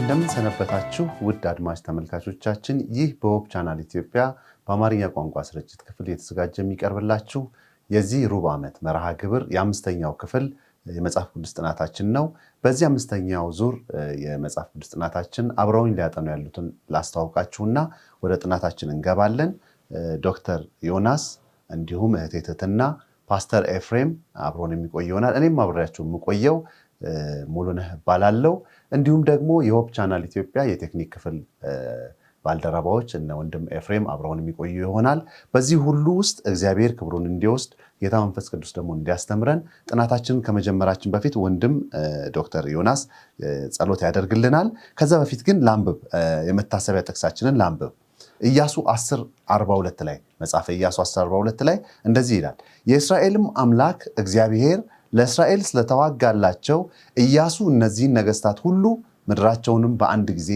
እንደምን ሰነበታችሁ ውድ አድማጭ ተመልካቾቻችን። ይህ በሆፕ ቻናል ኢትዮጵያ በአማርኛ ቋንቋ ስርጭት ክፍል የተዘጋጀ የሚቀርብላችሁ የዚህ ሩብ ዓመት መርሃ ግብር የአምስተኛው ክፍል የመጽሐፍ ቅዱስ ጥናታችን ነው። በዚህ አምስተኛው ዙር የመጽሐፍ ቅዱስ ጥናታችን አብረውኝ ሊያጠኑ ያሉትን ላስተዋውቃችሁና ወደ ጥናታችን እንገባለን። ዶክተር ዮናስ እንዲሁም እህቴ ትትና ፓስተር ኤፍሬም አብሮን የሚቆይ ይሆናል። እኔም አብሬያችሁ የምቆየው ሙሉነህ እባላለሁ። እንዲሁም ደግሞ የሆፕ ቻናል ኢትዮጵያ የቴክኒክ ክፍል ባልደረባዎች እነ ወንድም ኤፍሬም አብረውን የሚቆዩ ይሆናል። በዚህ ሁሉ ውስጥ እግዚአብሔር ክብሩን እንዲወስድ ጌታ መንፈስ ቅዱስ ደግሞ እንዲያስተምረን ጥናታችንን ከመጀመራችን በፊት ወንድም ዶክተር ዮናስ ጸሎት ያደርግልናል። ከዛ በፊት ግን ላንብብ፣ የመታሰቢያ ጥቅሳችንን ላንብብ። ኢያሱ 10:42 ላይ መጽሐፈ ኢያሱ 10:42 ላይ እንደዚህ ይላል፣ የእስራኤልም አምላክ እግዚአብሔር ለእስራኤል ስለተዋጋላቸው ኢያሱ እነዚህን ነገስታት ሁሉ ምድራቸውንም በአንድ ጊዜ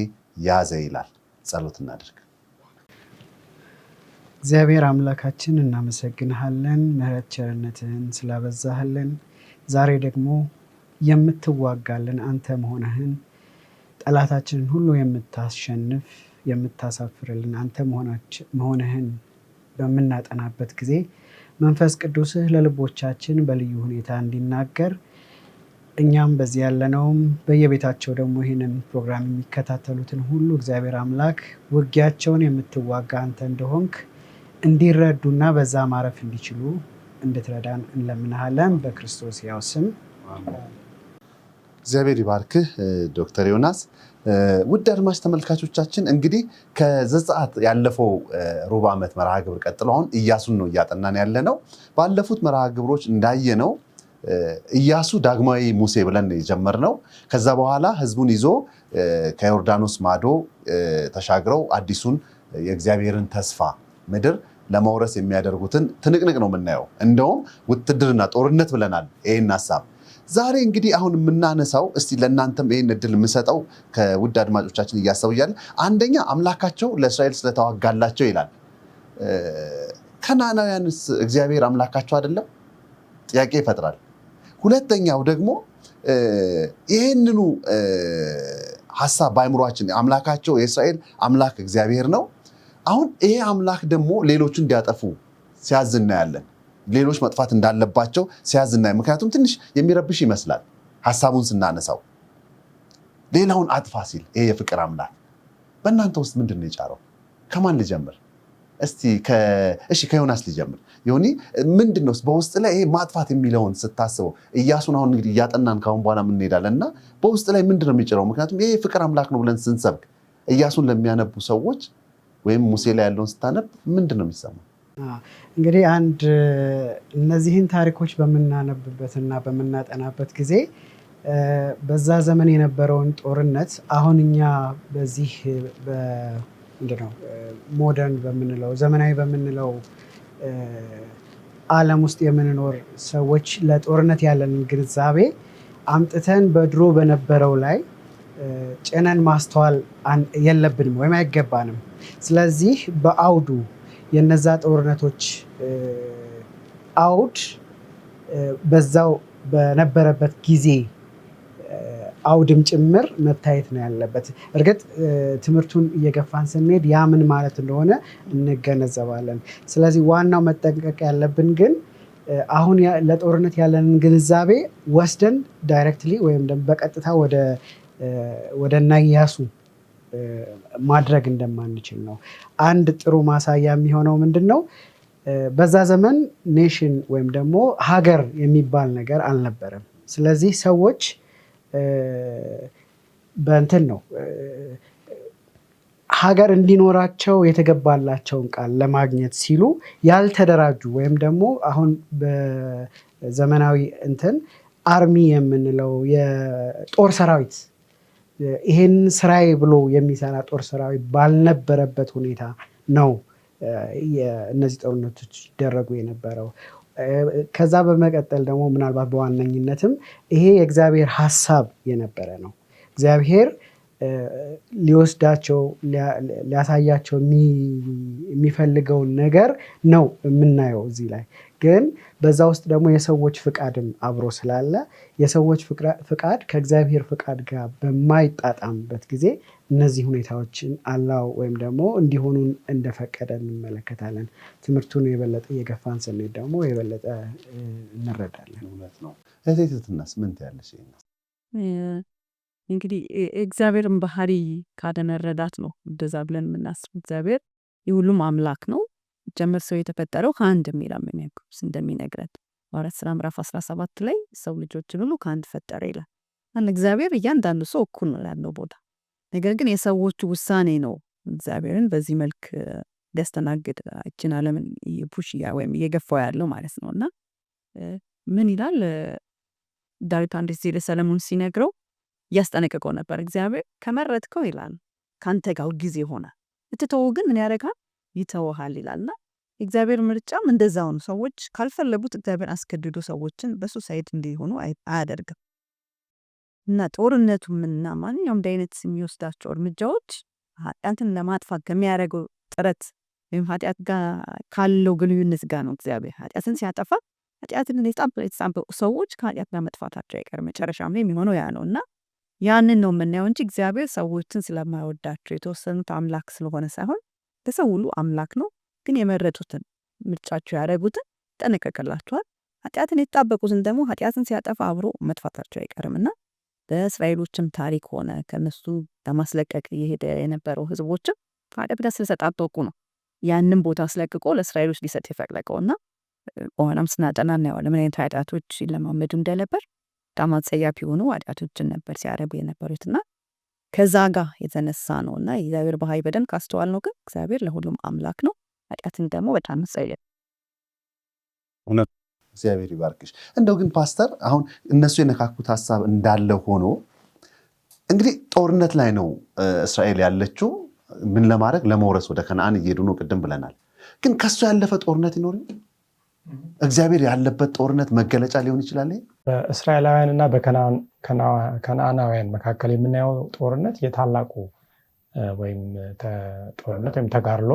ያዘ ይላል። ጸሎት እናድርግ። እግዚአብሔር አምላካችን እናመሰግንሃለን፣ ምሕረት ቸርነትህን ስላበዛህልን፣ ዛሬ ደግሞ የምትዋጋልን አንተ መሆንህን፣ ጠላታችንን ሁሉ የምታሸንፍ የምታሳፍርልን አንተ መሆንህን በምናጠናበት ጊዜ መንፈስ ቅዱስህ ለልቦቻችን በልዩ ሁኔታ እንዲናገር እኛም በዚህ ያለነውም በየቤታቸው ደግሞ ይህንን ፕሮግራም የሚከታተሉትን ሁሉ እግዚአብሔር አምላክ ውጊያቸውን የምትዋጋ አንተ እንደሆንክ እንዲረዱና በዛ ማረፍ እንዲችሉ እንድትረዳን እንለምንሃለን በክርስቶስ ያው ስም። እግዚአብሔር ይባርክህ ዶክተር ዮናስ። ውድ አድማጭ ተመልካቾቻችን እንግዲህ ከዘጸአት ያለፈው ሩብ ዓመት መርሃ ግብር ቀጥሎ አሁን ኢያሱን ነው እያጠናን ያለ ነው። ባለፉት መርሃ ግብሮች እንዳየነው ኢያሱ ዳግማዊ ሙሴ ብለን የጀመርነው፣ ከዛ በኋላ ህዝቡን ይዞ ከዮርዳኖስ ማዶ ተሻግረው አዲሱን የእግዚአብሔርን ተስፋ ምድር ለመውረስ የሚያደርጉትን ትንቅንቅ ነው የምናየው። እንደውም ውትድርና ጦርነት ብለናል ይህን ሀሳብ። ዛሬ እንግዲህ አሁን የምናነሳው እስቲ ለእናንተም ይህን እድል የምሰጠው ከውድ አድማጮቻችን እያሰቡ እያለ አንደኛ አምላካቸው ለእስራኤል ስለተዋጋላቸው ይላል። ከነዓናውያንስ እግዚአብሔር አምላካቸው አይደለም? ጥያቄ ይፈጥራል። ሁለተኛው ደግሞ ይህንኑ ሀሳብ በአእምሯችን አምላካቸው የእስራኤል አምላክ እግዚአብሔር ነው። አሁን ይሄ አምላክ ደግሞ ሌሎቹ እንዲያጠፉ ሲያዝ እናያለን። ሌሎች መጥፋት እንዳለባቸው ሲያዝ እናያለን። ምክንያቱም ትንሽ የሚረብሽ ይመስላል ሀሳቡን ስናነሳው። ሌላውን አጥፋ ሲል ይሄ የፍቅር አምላክ በእናንተ ውስጥ ምንድን ነው የጫረው? ከማን ልጀምር? እስቲ ከዮናስ ልጀምር። ዮኒ ምንድን ነው በውስጥ ላይ ይሄ ማጥፋት የሚለውን ስታስበው? ኢያሱን አሁን እንግዲህ እያጠናን ካሁን በኋላ እንሄዳለን እና በውስጥ ላይ ምንድን ነው የሚጭረው? ምክንያቱም ይሄ ፍቅር አምላክ ነው ብለን ስንሰብክ ኢያሱን ለሚያነቡ ሰዎች ወይም ሙሴ ላይ ያለውን ስታነብ ምንድን ነው የሚሰማው? እንግዲህ እነዚህን ታሪኮች በምናነብበትና በምናጠናበት ጊዜ በዛ ዘመን የነበረውን ጦርነት አሁን እኛ በዚህ ሞደርን በምንለው ዘመናዊ በምንለው ዓለም ውስጥ የምንኖር ሰዎች ለጦርነት ያለንን ግንዛቤ አምጥተን በድሮ በነበረው ላይ ጭነን ማስተዋል የለብንም ወይም አይገባንም። ስለዚህ በአውዱ የነዛ ጦርነቶች አውድ በዛው በነበረበት ጊዜ አውድም ጭምር መታየት ነው ያለበት። እርግጥ ትምህርቱን እየገፋን ስንሄድ ያ ምን ማለት እንደሆነ እንገነዘባለን። ስለዚህ ዋናው መጠንቀቅ ያለብን ግን አሁን ለጦርነት ያለንን ግንዛቤ ወስደን ዳይሬክትሊ ወይም ደግሞ በቀጥታ ወደ ኢያሱ ማድረግ እንደማንችል ነው። አንድ ጥሩ ማሳያ የሚሆነው ምንድን ነው? በዛ ዘመን ኔሽን ወይም ደግሞ ሀገር የሚባል ነገር አልነበረም። ስለዚህ ሰዎች ሀገር እንዲኖራቸው የተገባላቸውን ቃል ለማግኘት ሲሉ ያልተደራጁ ወይም ደግሞ አሁን በዘመናዊ አርሚ የምንለው የጦር ሰራዊት ይሄን ስራዬ ብሎ የሚሰራ ጦር ሰራዊት ባልነበረበት ሁኔታ ነው እነዚህ ጦርነቶች ይደረጉ የነበረው። ከዛ በመቀጠል ደግሞ ምናልባት በዋነኝነትም ይሄ የእግዚአብሔር ሐሳብ የነበረ ነው። እግዚአብሔር ሊወስዳቸው ሊያሳያቸው የሚፈልገውን ነገር ነው የምናየው እዚህ ላይ። ግን በዛ ውስጥ ደግሞ የሰዎች ፍቃድም አብሮ ስላለ የሰዎች ፍቃድ ከእግዚአብሔር ፍቃድ ጋር በማይጣጣምበት ጊዜ እነዚህ ሁኔታዎችን አላው ወይም ደግሞ እንዲሆኑ እንደፈቀደ እንመለከታለን። ትምህርቱን የበለጠ እየገፋን ስንሄድ ደግሞ የበለጠ እንረዳለን። እውነት ነው። እህቴትናስ ምን ትያለሽ? እንግዲህ እግዚአብሔርን ባህሪ ካለመረዳት ነው እንደዛ ብለን የምናስብ። እግዚአብሔር የሁሉም አምላክ ነው። ጀምር ሰው የተፈጠረው ከአንድ የሚል ቅዱስ እንደሚነግረን ሐዋርያት ሥራ ምዕራፍ 17 ላይ ሰው ልጆችን ሁሉ ከአንድ ፈጠረ ይላል። እግዚአብሔር እያንዳንዱ ሰው እኩል ነው ያለው ቦታ። ነገር ግን የሰዎቹ ውሳኔ ነው እግዚአብሔርን በዚህ መልክ ሊያስተናግድ እችን ዓለምን ፑሽ ወይም እየገፋው ያለው ማለት ነው። እና ምን ይላል ዳዊት አንድ ጊዜ ለሰለሞን ሲነግረው እያስጠነቀቀው ነበር። እግዚአብሔር ከመረጥከው ይላል ከአንተ ጋር ጊዜ ሆነ እትተው ግን ምን ያደርጋል? ይተውሃል ይላልና እግዚአብሔር ምርጫም እንደዛው ነው። ሰዎች ካልፈለጉት እግዚአብሔር አስገድዶ ሰዎችን በሱሳይድ እንዲሆኑ አያደርግም። እና ጦርነቱምና ማንኛውም አይነት የሚወስዳቸው እርምጃዎች ኃጢአትን ለማጥፋት ከሚያደርገው ጥረት ወይም ኃጢአት ጋር ካለው ግንኙነት ጋር ነው። እግዚአብሔር ኃጢአትን ሲያጠፋ ኃጢአትን የተጣበቁ ሰዎች ከኃጢአት ጋር መጥፋታቸው አይቀርም። መጨረሻም ላይ የሚሆነው ያ ነው እና ያንን ነው የምናየው እንጂ እግዚአብሔር ሰዎችን ስለማይወዳቸው የተወሰኑት አምላክ ስለሆነ ሳይሆን ለሰው ሁሉ አምላክ ነው። ግን የመረጡትን ምርጫቸው ያደረጉትን ይጠነቀቅላቸዋል። ኃጢአትን የተጣበቁትን ደግሞ ኃጢአትን ሲያጠፋ አብሮ መጥፋታቸው አይቀርም እና በእስራኤሎችም ታሪክ ሆነ ከነሱ ለማስለቀቅ እየሄደ የነበረው ህዝቦችም ከኃጢአት ጋር ስለተጣበቁ ነው ያንን ቦታ አስለቅቆ ለእስራኤሎች ሊሰጥ የፈለገውና በኋላም ስናጠና እናየዋለን ምን አይነት ኃጢአቶች ይለማመዱ እንደነበር። በጣም አጸያፊ የሆኑ ኃጢአቶችን ነበር ሲያረጉ የነበሩትና ከዛ ጋር የተነሳ ነው እና የእግዚአብሔር ባህሪ በደንብ ካስተዋል ነው። ግን እግዚአብሔር ለሁሉም አምላክ ነው። ኃጢአትን ደግሞ በጣም ጸያፍ እውነት። እግዚአብሔር ይባርክሽ። እንደው ግን ፓስተር አሁን እነሱ የነካኩት ሀሳብ እንዳለ ሆኖ እንግዲህ ጦርነት ላይ ነው እስራኤል ያለችው። ምን ለማድረግ ለመውረስ ወደ ከነዓን እየሄዱ ነው ቅድም ብለናል። ግን ከሱ ያለፈ ጦርነት ይኖር እግዚአብሔር ያለበት ጦርነት መገለጫ ሊሆን ይችላል። በእስራኤላውያን እና በከነዓናውያን መካከል የምናየው ጦርነት የታላቁ ወይም ጦርነት ወይም ተጋድሎ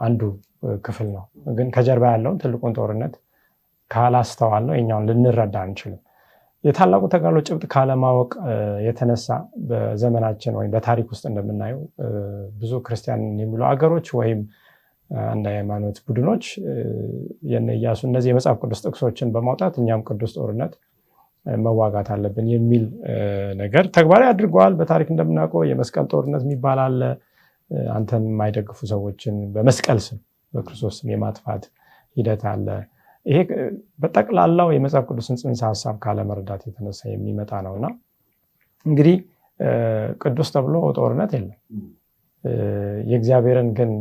አንዱ ክፍል ነው። ግን ከጀርባ ያለውን ትልቁን ጦርነት ካላስተዋል ነው የኛውን ልንረዳ አንችልም። የታላቁ ተጋድሎ ጭብጥ ካለማወቅ የተነሳ በዘመናችን ወይም በታሪክ ውስጥ እንደምናየው ብዙ ክርስቲያን የሚሉ አገሮች ወይም አንድ ሃይማኖት ቡድኖች የነ ኢያሱ እነዚህ የመጽሐፍ ቅዱስ ጥቅሶችን በማውጣት እኛም ቅዱስ ጦርነት መዋጋት አለብን የሚል ነገር ተግባራዊ አድርገዋል። በታሪክ እንደምናውቀው የመስቀል ጦርነት የሚባል አለ። አንተን የማይደግፉ ሰዎችን በመስቀል ስም በክርስቶስ ስም የማጥፋት ሂደት አለ። ይሄ በጠቅላላው የመጽሐፍ ቅዱስን ጽንሰ ሐሳብ ካለመረዳት የተነሳ የሚመጣ ነውና እንግዲህ ቅዱስ ተብሎ ጦርነት የለም። የእግዚአብሔርን ግን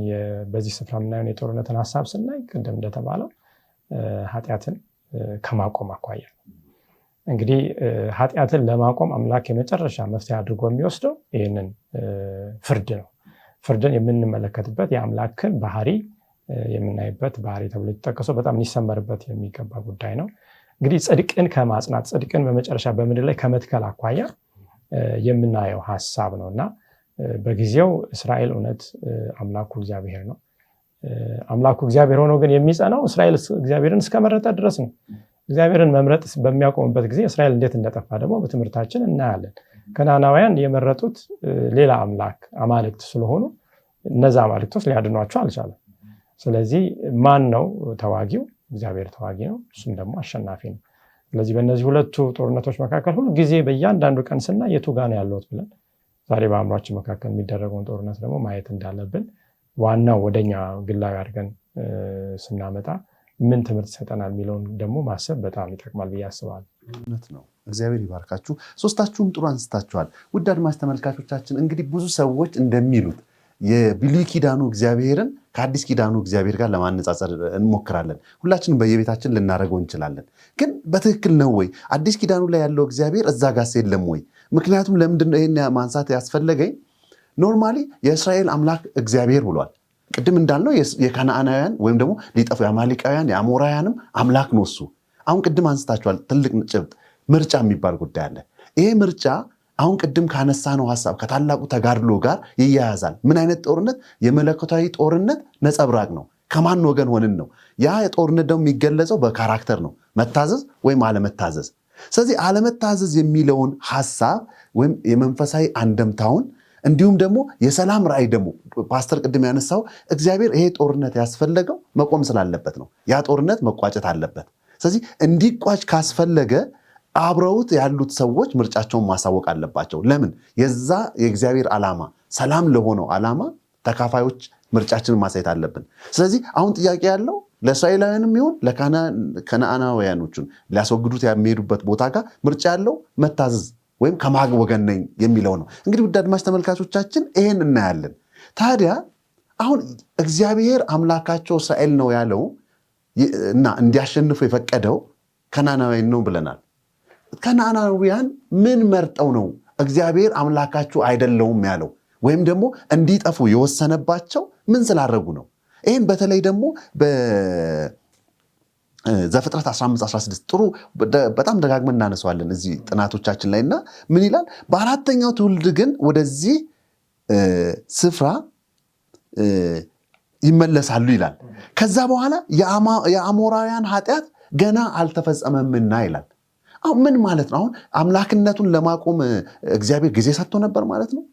በዚህ ስፍራ የምናየውን የጦርነትን ሐሳብ ስናይ ቅድም እንደተባለው ኃጢአትን ከማቆም አኳያ እንግዲህ ኃጢአትን ለማቆም አምላክ የመጨረሻ መፍትሄ አድርጎ የሚወስደው ይህንን ፍርድ ነው። ፍርድን የምንመለከትበት የአምላክን ባህሪ የምናይበት ባህሪ ተብሎ የተጠቀሰው በጣም ሊሰመርበት የሚገባ ጉዳይ ነው። እንግዲህ ጽድቅን ከማጽናት ጽድቅን በመጨረሻ በምድር ላይ ከመትከል አኳያ የምናየው ሐሳብ ነውና በጊዜው እስራኤል እውነት አምላኩ እግዚአብሔር ነው። አምላኩ እግዚአብሔር ሆኖ ግን የሚጸናው እስራኤል እግዚአብሔርን እስከመረጠ ድረስ ነው። እግዚአብሔርን መምረጥ በሚያቆምበት ጊዜ እስራኤል እንዴት እንደጠፋ ደግሞ በትምህርታችን እናያለን። ከነዓናውያን የመረጡት ሌላ አማልክት ስለሆኑ እነዛ አማልክቶች ሊያድኗቸው አልቻለም። ስለዚህ ማን ነው ተዋጊው? እግዚአብሔር ተዋጊ ነው፣ እሱም ደግሞ አሸናፊ ነው። ስለዚህ በእነዚህ ሁለቱ ጦርነቶች መካከል ሁሉ ጊዜ በእያንዳንዱ ቀን ስናይ የቱ ጋር ነው ያለሁት ብለን ዛሬ በአእምሯችን መካከል የሚደረገውን ጦርነት ደግሞ ማየት እንዳለብን ዋናው ወደኛ ግላዊ አድርገን ስናመጣ ምን ትምህርት ይሰጠናል የሚለውን ደግሞ ማሰብ በጣም ይጠቅማል ብዬ አስባለሁ። እውነት ነው። እግዚአብሔር ይባርካችሁ። ሶስታችሁም ጥሩ አንስታችኋል። ውድ አድማጭ ተመልካቾቻችን እንግዲህ ብዙ ሰዎች እንደሚሉት የብሉይ ኪዳኑ እግዚአብሔርን ከአዲስ ኪዳኑ እግዚአብሔር ጋር ለማነጻጸር እንሞክራለን። ሁላችንም በየቤታችን ልናደርገው እንችላለን። ግን በትክክል ነው ወይ? አዲስ ኪዳኑ ላይ ያለው እግዚአብሔር እዛ ጋር የለም ወይ? ምክንያቱም ለምንድነው ይሄን ማንሳት ያስፈለገኝ? ኖርማሊ የእስራኤል አምላክ እግዚአብሔር ብሏል። ቅድም እንዳልነው የከነዓናውያን ወይም ደግሞ ሊጠፉ የአማሌቃውያን የአሞራውያንም አምላክ ነው እሱ። አሁን ቅድም አንስታችኋል። ትልቅ ጭብጥ ምርጫ የሚባል ጉዳይ አለ። ይሄ ምርጫ አሁን ቅድም ካነሳነው ሐሳብ ከታላቁ ተጋድሎ ጋር ይያያዛል። ምን አይነት ጦርነት? የመለኮታዊ ጦርነት ነጸብራቅ ነው። ከማን ወገን ሆንን ነው። ያ የጦርነት ደግሞ የሚገለጸው በካራክተር ነው፣ መታዘዝ ወይም አለመታዘዝ። ስለዚህ አለመታዘዝ የሚለውን ሐሳብ ወይም የመንፈሳዊ አንደምታውን እንዲሁም ደግሞ የሰላም ራእይ ደግሞ ፓስተር ቅድም ያነሳው እግዚአብሔር ይሄ ጦርነት ያስፈለገው መቆም ስላለበት ነው። ያ ጦርነት መቋጨት አለበት። ስለዚህ እንዲቋጭ ካስፈለገ አብረውት ያሉት ሰዎች ምርጫቸውን ማሳወቅ አለባቸው። ለምን? የዛ የእግዚአብሔር ዓላማ ሰላም ለሆነው ዓላማ ተካፋዮች ምርጫችንን ማሳየት አለብን። ስለዚህ አሁን ጥያቄ ያለው ለእስራኤላውያንም ይሁን ለከነዓናውያኖቹን ሊያስወግዱት የሚሄዱበት ቦታ ጋር ምርጫ ያለው መታዘዝ ወይም ከማግ ወገን ነኝ የሚለው ነው። እንግዲህ ውድ አድማጭ ተመልካቾቻችን ይሄን እናያለን። ታዲያ አሁን እግዚአብሔር አምላካቸው እስራኤል ነው ያለው እና እንዲያሸንፉ የፈቀደው ከነዓናውያን ነው ብለናል። ከነዓናውያን ምን መርጠው ነው እግዚአብሔር አምላካችሁ አይደለውም ያለው? ወይም ደግሞ እንዲጠፉ የወሰነባቸው ምን ስላደረጉ ነው? ይህን በተለይ ደግሞ ዘፍጥረት 15-16 ጥሩ በጣም ደጋግመን እናነሳዋለን እዚህ ጥናቶቻችን ላይ እና ምን ይላል? በአራተኛው ትውልድ ግን ወደዚህ ስፍራ ይመለሳሉ ይላል። ከዛ በኋላ የአሞራውያን ኃጢአት ገና አልተፈጸመምና ይላል። አሁን ምን ማለት ነው? አሁን አምላክነቱን ለማቆም እግዚአብሔር ጊዜ ሰጥቶ ነበር ማለት ነው።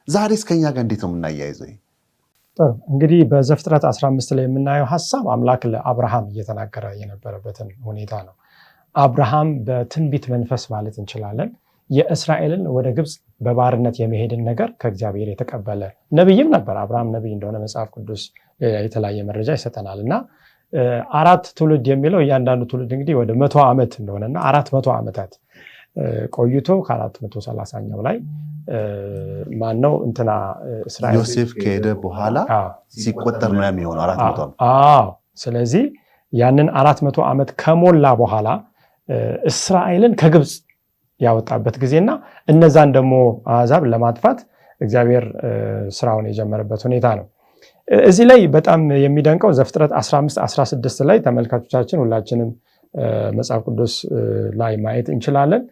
ዛሬ እስከኛ ጋር እንዴት ነው የምናያይዘው? እንግዲህ በዘፍጥረት 15 ላይ የምናየው ሐሳብ አምላክ ለአብርሃም እየተናገረ የነበረበትን ሁኔታ ነው። አብርሃም በትንቢት መንፈስ ማለት እንችላለን የእስራኤልን ወደ ግብፅ በባርነት የመሄድን ነገር ከእግዚአብሔር የተቀበለ ነብይም ነበር። አብርሃም ነብይ እንደሆነ መጽሐፍ ቅዱስ የተለያየ መረጃ ይሰጠናል። እና 4 ትውልድ የሚለው እያንዳንዱ ትውልድ እንግዲህ ወደ 100 ዓመት እንደሆነና 400 ዓመታት ቆይቶ ከ430ኛው ላይ ማነው እንትና እስራኤል ዮሴፍ ከሄደ በኋላ ሲቆጠር ነው የሚሆነው 400 ዓመት። ስለዚህ ያንን 400 ዓመት ከሞላ በኋላ እስራኤልን ከግብፅ ያወጣበት ጊዜና እነዛን ደግሞ አሕዛብ ለማጥፋት እግዚአብሔር ስራውን የጀመረበት ሁኔታ ነው። እዚህ ላይ በጣም የሚደንቀው ዘፍጥረት 15-16 ላይ ተመልካቾቻችን ሁላችንም መጽሐፍ ቅዱስ ላይ ማየት እንችላለን።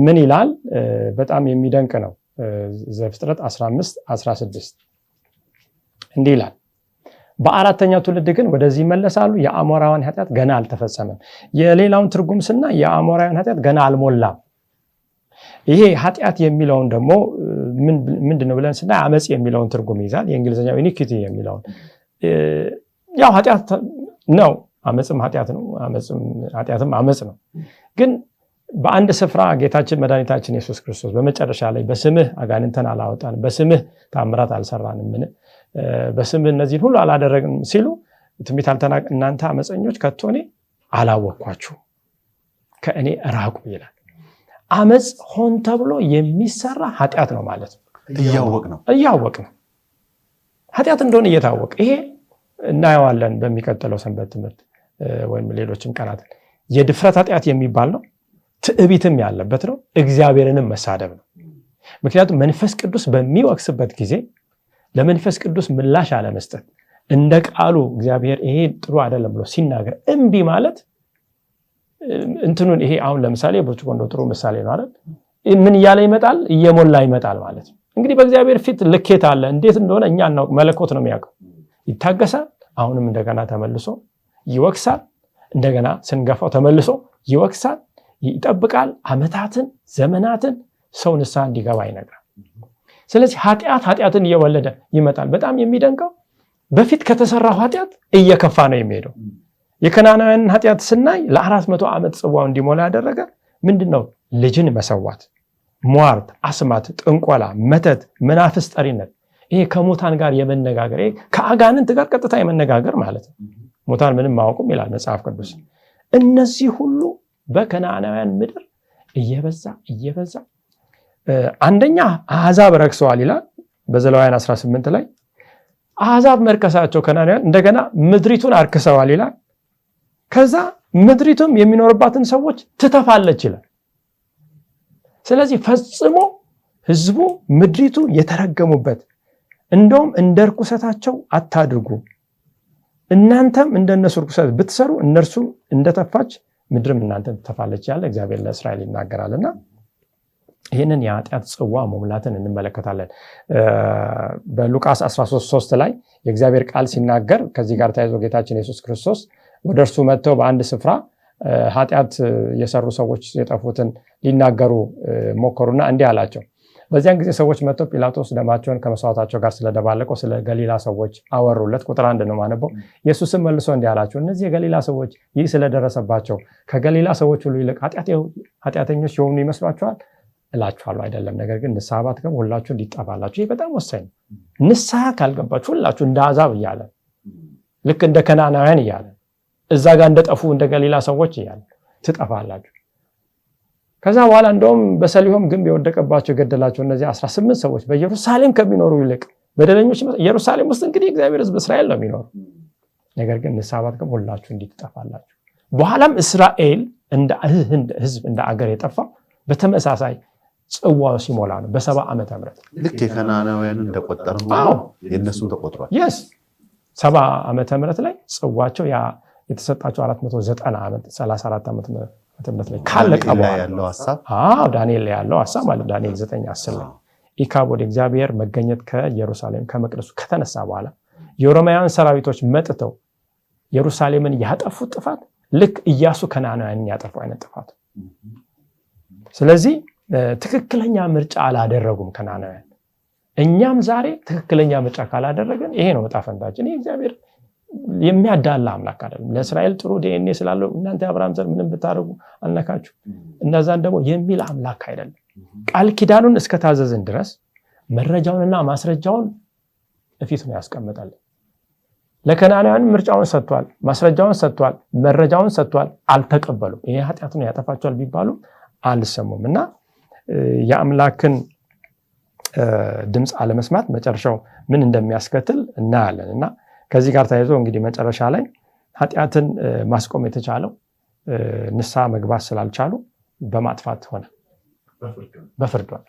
ምን ይላል? በጣም የሚደንቅ ነው። ዘፍጥረት 15-16 እንዲህ ይላል፣ በአራተኛው ትውልድ ግን ወደዚህ ይመለሳሉ፣ የአሞራውያን ኃጢአት ገና አልተፈጸመም። የሌላውን ትርጉም ስናይ የአሞራውያን ኃጢአት ገና አልሞላም። ይሄ ኃጢአት የሚለውን ደግሞ ምንድነው ብለን ስናይ አመፅ የሚለውን ትርጉም ይዛል። የእንግሊዝኛው ኢኒኩዊቲ የሚለውን ያው ኃጢአት ነው፣ አመፅም ኃጢአት ነው፣ ኃጢአትም አመፅ ነው። ግን በአንድ ስፍራ ጌታችን መድኃኒታችን ኢየሱስ ክርስቶስ በመጨረሻ ላይ በስምህ አጋንንተን አላወጣንም፣ በስምህ ታምራት አልሰራንም፣ በስምህ እነዚህን ሁሉ አላደረግንም ሲሉ ትንቢት እናንተ አመፀኞች ከቶ እኔ አላወቅኳችሁም፣ ከእኔ ራቁ ይላል። አመፅ ሆን ተብሎ የሚሰራ ኃጢአት ነው ማለት ነው። እያወቅ ነው ኃጢአት እንደሆነ እየታወቀ ይሄ እናየዋለን በሚቀጥለው ሰንበት ትምህርት ወይም ሌሎችም ቀናትን። የድፍረት ኃጢአት የሚባል ነው፣ ትዕቢትም ያለበት ነው፣ እግዚአብሔርንም መሳደብ ነው። ምክንያቱም መንፈስ ቅዱስ በሚወቅስበት ጊዜ ለመንፈስ ቅዱስ ምላሽ አለመስጠት፣ እንደ ቃሉ እግዚአብሔር ይሄ ጥሩ አይደለም ብሎ ሲናገር እምቢ ማለት እንትኑን ይሄ አሁን ለምሳሌ ብርጭቆ እንደው ጥሩ ምሳሌ ነው አይደል? ምን እያለ ይመጣል? እየሞላ ይመጣል ማለት ነው። እንግዲህ በእግዚአብሔር ፊት ልኬት አለ። እንዴት እንደሆነ እኛ እናውቅ፣ መለኮት ነው የሚያውቀው። ይታገሳል፣ አሁንም እንደገና ተመልሶ ይወቅሳል፣ እንደገና ስንገፋው ተመልሶ ይወቅሳል፣ ይጠብቃል። ዓመታትን ዘመናትን ሰው ንስሐ እንዲገባ ይነግራል። ስለዚህ ኃጢአትን እየወለደ ይመጣል። በጣም የሚደንቀው በፊት ከተሰራው ኃጢአት እየከፋ ነው የሚሄደው። የከነዓናውያንን ኃጢአት ስናይ ለ400 ዓመት ጽዋው እንዲሞላ ያደረገ ምንድነው? ልጅን መሰዋት፣ ሟርት፣ አስማት፣ ጥንቆላ፣ መተት፣ መናፍስት ጠሪነት፣ ይሄ ከሙታን ጋር የመነጋገር ይሄ ከአጋንንት ጋር ቀጥታ የመነጋገር ማለት ነው። ሙታን ምንም ማወቁም ይላል መጽሐፍ ቅዱስ። እነዚህ ሁሉ በከነዓናውያን ምድር እየበዛ አንደኛ አሕዛብ ረክሰዋል ይላል በዘሌዋውያን 18 ላይ። አሕዛብ መርከሳቸው ከነዓናውያን እንደገና ምድሪቱን አርክሰዋል ይላል። ከዛ ምድሪቱም የሚኖርባትን ሰዎች ትተፋለች ይላል። ስለዚህ ፈጽሞ ህዝቡ ምድሪቱ የተረገሙበት፣ እንደውም እንደ ርኩሰታቸው አታድርጉ፣ እናንተም እንደነሱ ርኩሰት ብትሰሩ እነርሱ እንደተፋች ምድርም እናንተን ትተፋለች ያለ እግዚአብሔር ለእስራኤል ይናገራልና ይህንን የኃጢአት ጽዋ መሙላትን እንመለከታለን። በሉቃስ 13:3 ላይ የእግዚአብሔር ቃል ሲናገር ከዚህ ጋር ተያይዞ ጌታችን ኢየሱስ ክርስቶስ ወደ እርሱ መጥተው በአንድ ስፍራ ኃጢአት የሰሩ ሰዎች የጠፉትን ሊናገሩ ሞከሩና እንዲህ አላቸው። በዚያን ጊዜ ሰዎች መጥተው ጲላጦስ ደማቸውን ከመስዋዕታቸው ጋር ስለደባለቀው ስለ ገሊላ ሰዎች አወሩለት። ቁጥር 1 ነው ማነበው። ኢየሱስም መልሶ እንዲህ አላቸው፣ እነዚህ የገሊላ ሰዎች ይህ ስለደረሰባቸው ከገሊላ ሰዎች ሁሉ ይልቅ ኃጢአተኞች የሆኑ ይመስሏቸዋል? እላችኋለሁ አይደለም። ነገር ግን ንስሐ ባትገቡ ሁላችሁ እንዲጠፋላችሁ። ይህ በጣም ወሳኝ ነው። ንስሐ ካልገባችሁ ሁላችሁ እንደ አሕዛብ እያለ ልክ እንደ ከነዓናውያን እያለ እዛ ጋር እንደጠፉ እንደ ገሊላ ሰዎች እያለ ትጠፋላችሁ። ከዛ በኋላ እንደውም በሰሊሆም ግንብ የወደቀባቸው የገደላቸው እነዚህ 18 ሰዎች በኢየሩሳሌም ከሚኖሩ ይልቅ በደለኞች ኢየሩሳሌም ውስጥ እንግዲህ እግዚአብሔር ሕዝብ እስራኤል ነው የሚኖሩ። ነገር ግን ንስሐ ባትገቡ ሁላችሁ እንዲጠፋላችሁ። በኋላም እስራኤል እንደ ሕዝብ እንደ አገር የጠፋው በተመሳሳይ ጽዋው ሲሞላ ነው። በ70 ዓመተ ምህረት ልክ የከነዓናውያን እንደቆጠረ የነሱም ተቆጥሯል። 70 ዓመተ ምህረት ላይ ጽዋቸው ያ የተሰጣቸው 490 ዓመት 34 ዓመት ምህረት ላይ ካለቀ በኋላ ያለው ሐሳብ ዳንኤል ላይ ያለው ሐሳብ ማለት ዳንኤል 9:10 ላይ ኢካቦድ እግዚአብሔር መገኘት ከኢየሩሳሌም ከመቅደሱ ከተነሳ በኋላ የሮማውያን ሰራዊቶች መጥተው ኢየሩሳሌምን ያጠፉት ጥፋት ልክ ኢያሱ ከነዓናውያንን ያጠፉ አይነት ጥፋት። ስለዚህ ትክክለኛ ምርጫ አላደረጉም ከነዓናውያን። እኛም ዛሬ ትክክለኛ ምርጫ ካላደረገን ይሄ ነው ዕጣ ፈንታችን። ይሄ እግዚአብሔር የሚያዳላ አምላክ አይደለም። ለእስራኤል ጥሩ ዲኤንኤ ስላለው እናንተ አብርሃም ዘር ምንም ብታደርጉ አልነካችሁ እነዛን ደግሞ የሚል አምላክ አይደለም። ቃል ኪዳኑን እስከታዘዝን ድረስ መረጃውንና ማስረጃውን እፊት ነው ያስቀምጣል። ለከነዓናውያን ምርጫውን ሰጥቷል፣ ማስረጃውን ሰጥቷል፣ መረጃውን ሰጥቷል። አልተቀበሉም። ይሄ ኃጢአቱን ያጠፋቸዋል ቢባሉ አልሰሙም። እና የአምላክን ድምፅ አለመስማት መጨረሻው ምን እንደሚያስከትል እናያለን። እና ከዚህ ጋር ተያይዞ እንግዲህ መጨረሻ ላይ ኃጢአትን ማስቆም የተቻለው ንስሐ መግባት ስላልቻሉ በማጥፋት ሆነ፣ በፍርድ ሆነ።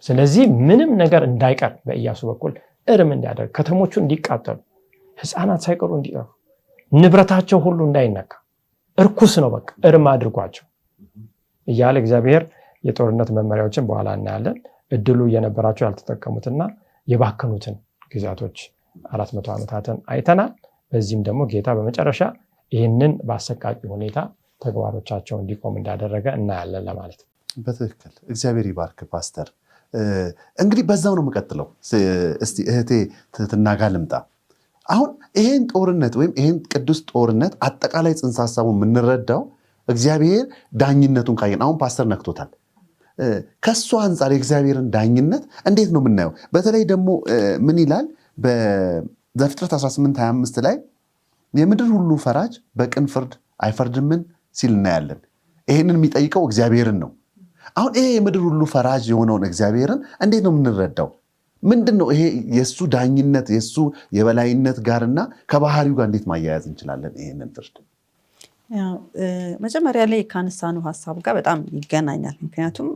ስለዚህ ምንም ነገር እንዳይቀር በኢያሱ በኩል እርም እንዲያደርግ፣ ከተሞቹ እንዲቃጠሉ፣ ሕፃናት ሳይቀሩ እንዲጠፉ፣ ንብረታቸው ሁሉ እንዳይነካ፣ እርኩስ ነው በቃ እርም አድርጓቸው እያለ እግዚአብሔር የጦርነት መመሪያዎችን በኋላ እናያለን። እድሉ እየነበራቸው ያልተጠቀሙትና የባከኑትን ጊዜያቶች 400 ዓመታትን አይተናል። በዚህም ደግሞ ጌታ በመጨረሻ ይህንን በአሰቃቂ ሁኔታ ተግባሮቻቸው እንዲቆም እንዳደረገ እናያለን ለማለት ነው። በትክክል እግዚአብሔር ይባርክ ፓስተር። እንግዲህ በዛው ነው የምቀጥለው። እስቲ እህቴ ትህትና ጋር ልምጣ። አሁን ይሄን ጦርነት ወይም ይሄን ቅዱስ ጦርነት አጠቃላይ ጽንሰ ሀሳቡ የምንረዳው እግዚአብሔር ዳኝነቱን ካየን፣ አሁን ፓስተር ነክቶታል። ከሱ አንጻር የእግዚአብሔርን ዳኝነት እንዴት ነው የምናየው? በተለይ ደግሞ ምን ይላል በዘፍጥረት 18:25 ላይ የምድር ሁሉ ፈራጅ በቅን ፍርድ አይፈርድምን ሲል እናያለን። ይሄንን የሚጠይቀው እግዚአብሔርን ነው። አሁን ይሄ የምድር ሁሉ ፈራጅ የሆነውን እግዚአብሔርን እንዴት ነው የምንረዳው? ምንድን ነው ይሄ የእሱ ዳኝነት የእሱ የበላይነት ጋርና ከባህሪው ጋር እንዴት ማያያዝ እንችላለን ይሄንን ፍርድ? መጀመሪያ ላይ ካነሳነው ሀሳብ ጋር በጣም ይገናኛል። ምክንያቱም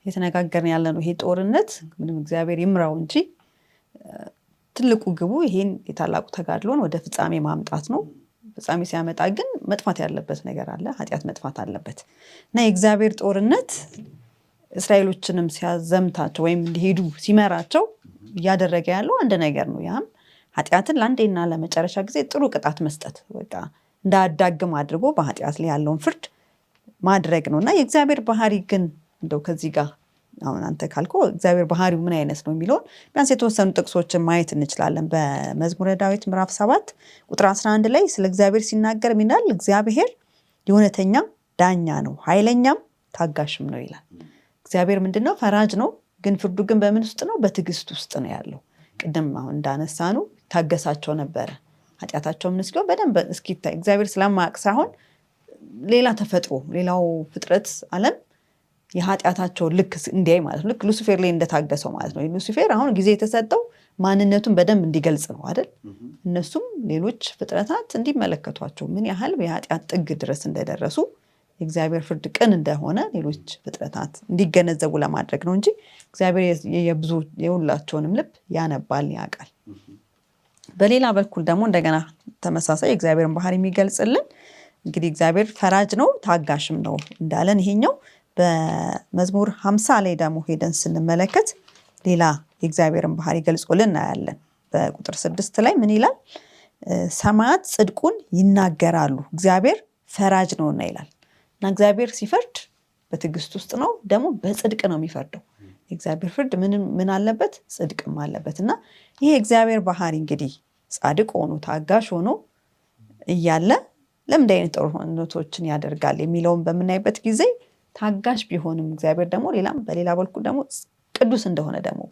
የተነጋገርን ያለ ነው ይሄ ጦርነት ምንም እግዚአብሔር ይምራው እንጂ ትልቁ ግቡ ይሄን የታላቁ ተጋድሎን ወደ ፍጻሜ ማምጣት ነው። ፍጻሜ ሲያመጣ ግን መጥፋት ያለበት ነገር አለ፣ ኃጢአት መጥፋት አለበት እና የእግዚአብሔር ጦርነት እስራኤሎችንም ሲያዘምታቸው ወይም እንዲሄዱ ሲመራቸው እያደረገ ያለው አንድ ነገር ነው። ያም ኃጢአትን ለአንዴና ለመጨረሻ ጊዜ ጥሩ ቅጣት መስጠት፣ በቃ እንዳያዳግም አድርጎ በኃጢአት ላይ ያለውን ፍርድ ማድረግ ነው እና የእግዚአብሔር ባህሪ ግን እንደው ከዚህ ጋር አሁን አንተ ካልከው እግዚአብሔር ባህሪው ምን አይነት ነው የሚለውን ቢያንስ የተወሰኑ ጥቅሶችን ማየት እንችላለን። በመዝሙረ ዳዊት ምዕራፍ 7 ቁጥር 11 ላይ ስለ እግዚአብሔር ሲናገር ይላል እግዚአብሔር የእውነተኛ ዳኛ ነው፣ ኃይለኛም ታጋሽም ነው ይላል። እግዚአብሔር ምንድነው? ፈራጅ ነው። ግን ፍርዱ ግን በምን ውስጥ ነው? በትዕግስት ውስጥ ነው ያለው። ቅድም አሁን እንዳነሳኑ ታገሳቸው ነበረ። ኃጢአታቸውም ንስሎ በደንብ እስኪታይ እግዚአብሔር ስለማያውቅ ሳይሆን ሌላ ተፈጥሮ ሌላው ፍጥረት ዓለም የኃጢአታቸው ልክ እንዲያይ ማለት ነው። ልክ ሉሲፌር ላይ እንደታገሰው ማለት ነው። ሉሲፌር አሁን ጊዜ የተሰጠው ማንነቱን በደንብ እንዲገልጽ ነው አይደል? እነሱም ሌሎች ፍጥረታት እንዲመለከቷቸው ምን ያህል የኃጢአት ጥግ ድረስ እንደደረሱ የእግዚአብሔር ፍርድ ቅን እንደሆነ ሌሎች ፍጥረታት እንዲገነዘቡ ለማድረግ ነው እንጂ እግዚአብሔር የብዙ የሁላቸውንም ልብ ያነባል፣ ያውቃል። በሌላ በኩል ደግሞ እንደገና ተመሳሳይ የእግዚአብሔርን ባህሪ የሚገልጽልን እንግዲህ እግዚአብሔር ፈራጅ ነው ታጋሽም ነው እንዳለን ይሄኛው በመዝሙር 50 ላይ ደግሞ ሄደን ስንመለከት ሌላ የእግዚአብሔርን ባህሪ ገልጾልን እናያለን። በቁጥር 6 ላይ ምን ይላል? ሰማያት ጽድቁን ይናገራሉ እግዚአብሔር ፈራጅ ነውና ይላል። እና እግዚአብሔር ሲፈርድ በትዕግስት ውስጥ ነው፣ ደግሞ በጽድቅ ነው የሚፈርደው። የእግዚአብሔር ፍርድ ምን አለበት? ጽድቅም አለበት። እና ይሄ እግዚአብሔር ባህሪ እንግዲህ ጻድቅ ሆኖ ታጋሽ ሆኖ እያለ ለምን አይነት ጦርነቶችን ያደርጋል የሚለውን በምናይበት ጊዜ ታጋሽ ቢሆንም እግዚአብሔር ደግሞ በሌላ በኩል ደግሞ ቅዱስ እንደሆነ ደግሞ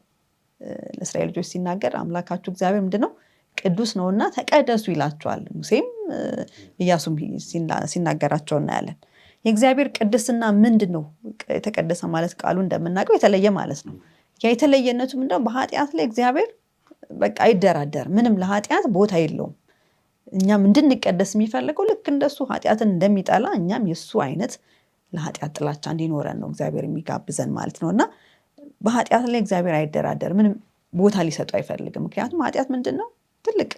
ለእስራኤል ልጆች ሲናገር አምላካችሁ እግዚአብሔር ምንድነው? ቅዱስ ነውና ተቀደሱ ይላቸዋል። ሙሴም ኢያሱም ሲናገራቸው እናያለን። የእግዚአብሔር ቅድስና ምንድነው? የተቀደሰ ማለት ቃሉ እንደምናውቀው የተለየ ማለት ነው። ያ የተለየነቱ ምንድነው? በኃጢአት ላይ እግዚአብሔር በቃ አይደራደር፣ ምንም ለኃጢአት ቦታ የለውም። እኛም እንድንቀደስ የሚፈልገው ልክ እንደሱ ኃጢአትን እንደሚጠላ እኛም የሱ አይነት ለኃጢአት ጥላቻ እንዲኖረን ነው እግዚአብሔር የሚጋብዘን ማለት ነውና በኃጢአት ላይ እግዚአብሔር አይደራደር፣ ምንም ቦታ ሊሰጡ አይፈልግም። ምክንያቱም ኃጢአት ምንድነው? ትልቅ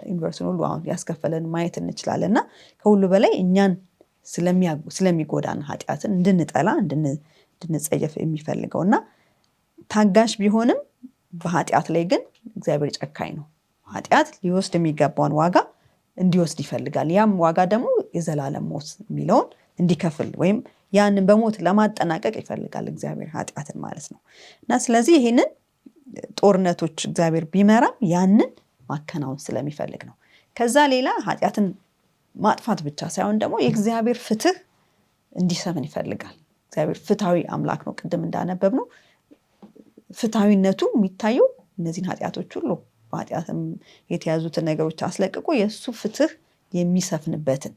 ዩኒቨርሲቲን ሁሉ አሁን ያስከፈለን ማየት እንችላለንና ከሁሉ በላይ እኛን ስለሚጎዳን ኃጢአትን እንድንጠላ እንድንጸየፍ የሚፈልገውና ታጋሽ ቢሆንም በኃጢአት ላይ ግን እግዚአብሔር ጨካኝ ነው። ኃጢአት ሊወስድ የሚገባውን ዋጋ እንዲወስድ ይፈልጋል። ያም ዋጋ ደግሞ የዘላለም ሞት የሚለውን እንዲከፍል ወይም ያንን በሞት ለማጠናቀቅ ይፈልጋል እግዚአብሔር ኃጢአትን ማለት ነው። እና ስለዚህ ይሄንን ጦርነቶች እግዚአብሔር ቢመራም ያንን ማከናወን ስለሚፈልግ ነው። ከዛ ሌላ ኃጢአትን ማጥፋት ብቻ ሳይሆን ደግሞ የእግዚአብሔር ፍትህ እንዲሰፍን ይፈልጋል። እግዚአብሔር ፍትሃዊ አምላክ ነው። ቅድም እንዳነበብ ነው ፍትሃዊነቱ የሚታየው እነዚህን ኃጢአቶች ሁሉ በኃጢአትም የተያዙትን ነገሮች አስለቅቆ የእሱ ፍትህ የሚሰፍንበትን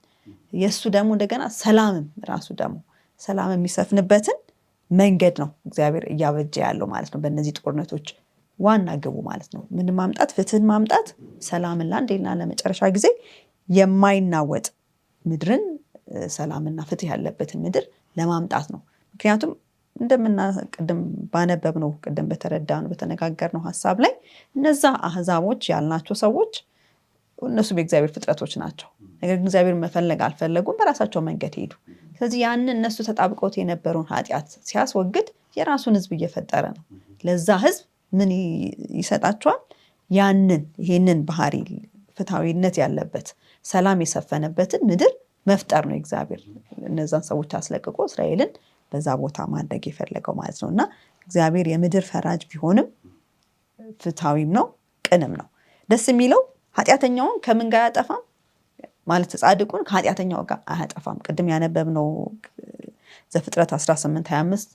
የእሱ ደግሞ እንደገና ሰላምም ራሱ ደግሞ ሰላም የሚሰፍንበትን መንገድ ነው እግዚአብሔር እያበጀ ያለው ማለት ነው። በእነዚህ ጦርነቶች ዋና ግቡ ማለት ነው ምን ማምጣት? ፍትህን ማምጣት፣ ሰላምን ለአንዴና ለመጨረሻ ጊዜ የማይናወጥ ምድርን ሰላምና ፍትህ ያለበትን ምድር ለማምጣት ነው። ምክንያቱም ቅድም ባነበብነው ቅድም በተረዳነው በተነጋገርነው ሐሳብ ላይ እነዛ አህዛቦች ያልናቸው ሰዎች እነሱ በእግዚአብሔር ፍጥረቶች ናቸው። ነገር ግን እግዚአብሔር መፈለግ አልፈለጉም፣ በራሳቸው መንገድ ሄዱ። ስለዚህ ያንን እነሱ ተጣብቀውት የነበረውን ኃጢአት ሲያስወግድ የራሱን ህዝብ እየፈጠረ ነው። ለዛ ህዝብ ምን ይሰጣቸዋል? ይሄንን ባህሪ ፍትሃዊነት ያለበት ሰላም የሰፈነበትን ምድር መፍጠር ነው እግዚአብሔር እነዛን ሰዎች አስለቅቆ እስራኤልን በዛ ቦታ ማድረግ የፈለገው ማለት ነው። እና እግዚአብሔር የምድር ፈራጅ ቢሆንም ፍትሃዊም ነው፣ ቅንም ነው። ደስ የሚለው ኃጢአተኛውን ከምን ጋር አያጠፋም ማለት ጻድቁን ከኃጢአተኛው ጋር አያጠፋም። ቅድም ያነበብነው ዘፍጥረት 18:25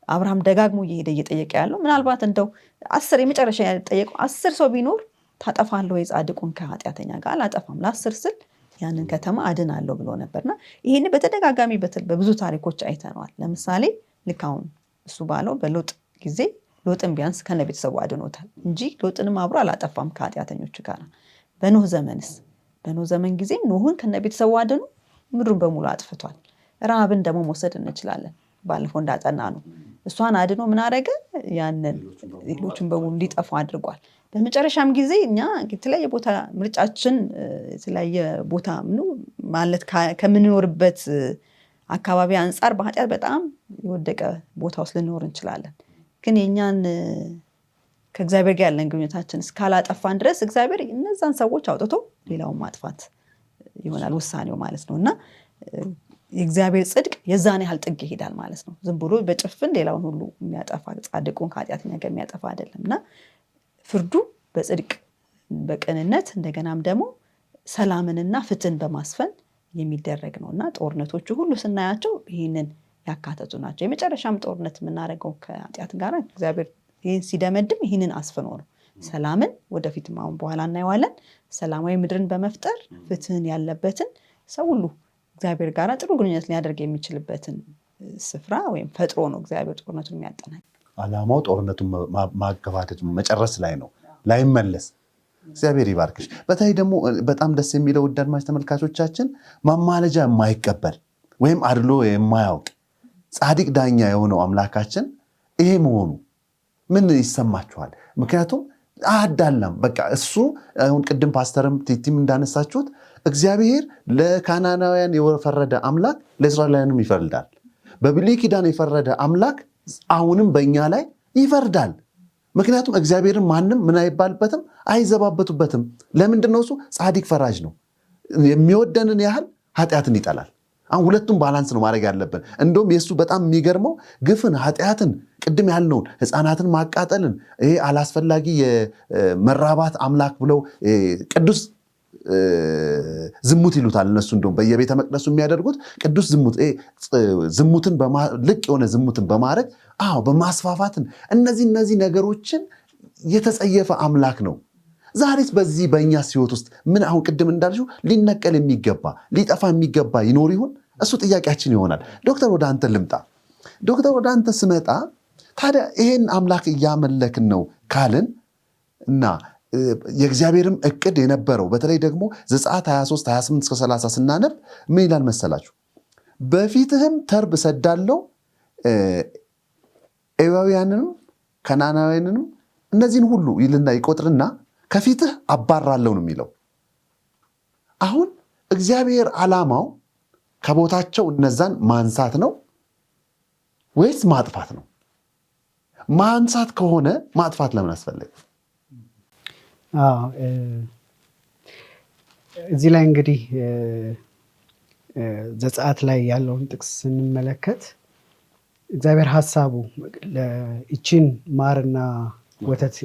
አብርሃም ደጋግሞ እየሄደ እየጠየቀ ያለው ምናልባት እንደው 10 የመጨረሻ ያጠየቀው 10 ሰው ቢኖር ታጠፋለህ ወይ ጻድቁን ከኃጢአተኛ ጋር? አላጠፋም፣ ለ10 ስል ያንን ከተማ አድናለሁ ብሎ ነበርና ይሄን በተደጋጋሚ በብዙ ታሪኮች አይተነዋል። ለምሳሌ ልክ አሁን እሱ ባለው በሎጥ ጊዜ ሎጥን ቢያንስ ከነ ቤተሰቡ አድኖታል እንጂ ሎጥንም አብሮ አላጠፋም ከኃጢአተኞች ጋር። በኖህ ዘመን ጊዜ ኖህን ከነ ቤተሰቡ አድኖ ምድሩን በሙሉ አጥፍቷል። ረሃብን ደግሞ መውሰድ እንችላለን። ባለፈው እንዳጠና ነው እሷን አድኖ ምን አደረገ? ያንን ሌሎችን በሙሉ እንዲጠፉ አድርጓል። በመጨረሻም ጊዜ እኛ የተለያየ ቦታ ምርጫችን የተለያየ ቦታ ማለት ከምንኖርበት አካባቢ አንጻር በኃጢአት በጣም የወደቀ ቦታ ውስጥ ልንኖር እንችላለን። ግን የኛን ከእግዚአብሔር ጋር ያለን ግንኙነታችን እስካላጠፋን ድረስ እግዚአብሔር እነዛን ሰዎች አውጥቶ ሌላውን ማጥፋት ይሆናል ውሳኔው ማለት ነው። እና የእግዚአብሔር ጽድቅ የዛን ያህል ጥግ ይሄዳል ማለት ነው። ዝም ብሎ በጭፍን ሌላውን ሁሉ የሚያጠፋ ጻድቁን ከኃጢአተኛ ጋር የሚያጠፋ አይደለም። እና ፍርዱ በጽድቅ በቅንነት እንደገናም ደግሞ ሰላምንና ፍትህን በማስፈን የሚደረግ ነው። እና ጦርነቶቹ ሁሉ ስናያቸው ይህንን ያካተቱ ናቸው። የመጨረሻም ጦርነት የምናደርገው ከኃጢአት ጋር እግዚአብሔር ይህን ሲደመድም ይህንን አስፍኖ ነው። ሰላምን ወደፊት አሁን በኋላ እናየዋለን። ሰላማዊ ምድርን በመፍጠር ፍትህን ያለበትን ሰው ሁሉ እግዚአብሔር ጋር ጥሩ ግንኙነት ሊያደርግ የሚችልበትን ስፍራ ወይም ፈጥሮ ነው እግዚአብሔር ጦርነቱን የሚያጠናቅቅ። ዓላማው ጦርነቱን ማገባደድ መጨረስ ላይ ነው፣ ላይመለስ። እግዚአብሔር ይባርክሽ። በተለይ ደግሞ በጣም ደስ የሚለው ውድ አድማጭ ተመልካቾቻችን ማማለጃ የማይቀበል ወይም አድሎ የማያውቅ ጻድቅ ዳኛ የሆነው አምላካችን ይሄ መሆኑ ምን ይሰማችኋል? ምክንያቱም አዳላም በቃ እሱ አሁን ቅድም ፓስተርም ቲቲም እንዳነሳችሁት እግዚአብሔር ለካናናውያን የፈረደ አምላክ ለእስራኤላውያንም ይፈርዳል። በብሉይ ኪዳን የፈረደ አምላክ አሁንም በእኛ ላይ ይፈርዳል። ምክንያቱም እግዚአብሔርን ማንም ምን አይባልበትም፣ አይዘባበቱበትም። ለምንድን ነው? እሱ ጻድቅ ፈራጅ ነው። የሚወደንን ያህል ኃጢአትን ይጠላል። አሁን ሁለቱም ባላንስ ነው ማድረግ ያለብን። እንደውም የእሱ በጣም የሚገርመው ግፍን፣ ኃጢአትን፣ ቅድም ያልነውን ሕፃናትን ማቃጠልን፣ ይሄ አላስፈላጊ የመራባት አምላክ ብለው ቅዱስ ዝሙት ይሉታል እነሱ። እንደውም በየቤተ መቅደሱ የሚያደርጉት ቅዱስ ዝሙት፣ ዝሙትን ልቅ የሆነ ዝሙትን በማድረግ በማስፋፋትን እነዚህ ነገሮችን የተጸየፈ አምላክ ነው። ዛሬስ በዚህ በእኛ ሕይወት ውስጥ ምን አሁን ቅድም እንዳልሽው ሊነቀል የሚገባ ሊጠፋ የሚገባ ይኖር ይሆን? እሱ ጥያቄያችን ይሆናል። ዶክተር ወደ አንተ ልምጣ። ዶክተር ወደ አንተ ስመጣ ታዲያ ይሄን አምላክ እያመለክን ነው ካልን እና የእግዚአብሔርም እቅድ የነበረው በተለይ ደግሞ ዘጸአት 23 28-30 ስናነብ ምን ይላል መሰላችሁ? በፊትህም ተርብ እሰዳለሁ፣ ኤዋውያንንም ከናናውያንንም እነዚህን ሁሉ ይልና ይቆጥርና ከፊትህ አባራለሁ ነው የሚለው። አሁን እግዚአብሔር ዓላማው ከቦታቸው እነዛን ማንሳት ነው ወይስ ማጥፋት ነው? ማንሳት ከሆነ ማጥፋት ለምን አስፈለገ? እዚህ ላይ እንግዲህ ዘጸአት ላይ ያለውን ጥቅስ ስንመለከት እግዚአብሔር ሀሳቡ ይችን ማርና ወተት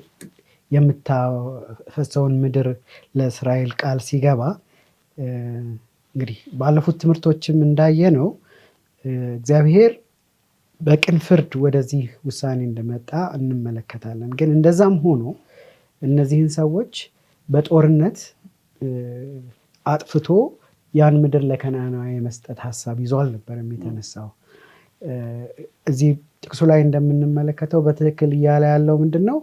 የምታፈሰውን ምድር ለእስራኤል ቃል ሲገባ እንግዲህ ባለፉት ትምህርቶችም እንዳየ ነው እግዚአብሔር በቅን ፍርድ ወደዚህ ውሳኔ እንደመጣ እንመለከታለን። ግን እንደዛም ሆኖ እነዚህን ሰዎች በጦርነት አጥፍቶ ያን ምድር ለከነዓናውያን የመስጠት ሀሳብ ይዞ አልነበረም የተነሳው። እዚህ ጥቅሱ ላይ እንደምንመለከተው በትክክል እያለ ያለው ምንድን ነው?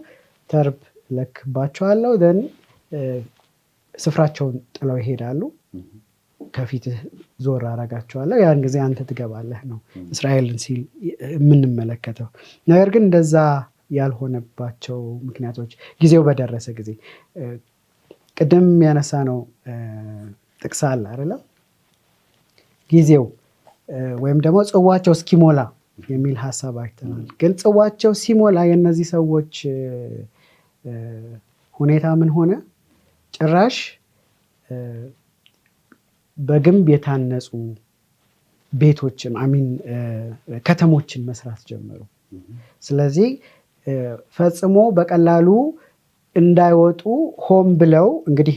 ተርብ እለክባቸዋለሁ፣ ደን ስፍራቸውን ጥለው ይሄዳሉ፣ ከፊትህ ዞር አረጋቸዋለሁ፣ ያን ጊዜ አንተ ትገባለህ ነው እስራኤልን ሲል የምንመለከተው። ነገር ግን እንደዛ ያልሆነባቸው ምክንያቶች ጊዜው በደረሰ ጊዜ ቅድም ያነሳ ነው ጥቅስ አለ አይደለም? ጊዜው ወይም ደግሞ ጽዋቸው እስኪሞላ የሚል ሀሳብ አይተናል። ግን ጽዋቸው ሲሞላ የእነዚህ ሰዎች ሁኔታ ምን ሆነ? ጭራሽ በግንብ የታነጹ ቤቶችን ከተሞችን መስራት ጀመሩ። ስለዚህ ፈጽሞ በቀላሉ እንዳይወጡ ሆን ብለው እንግዲህ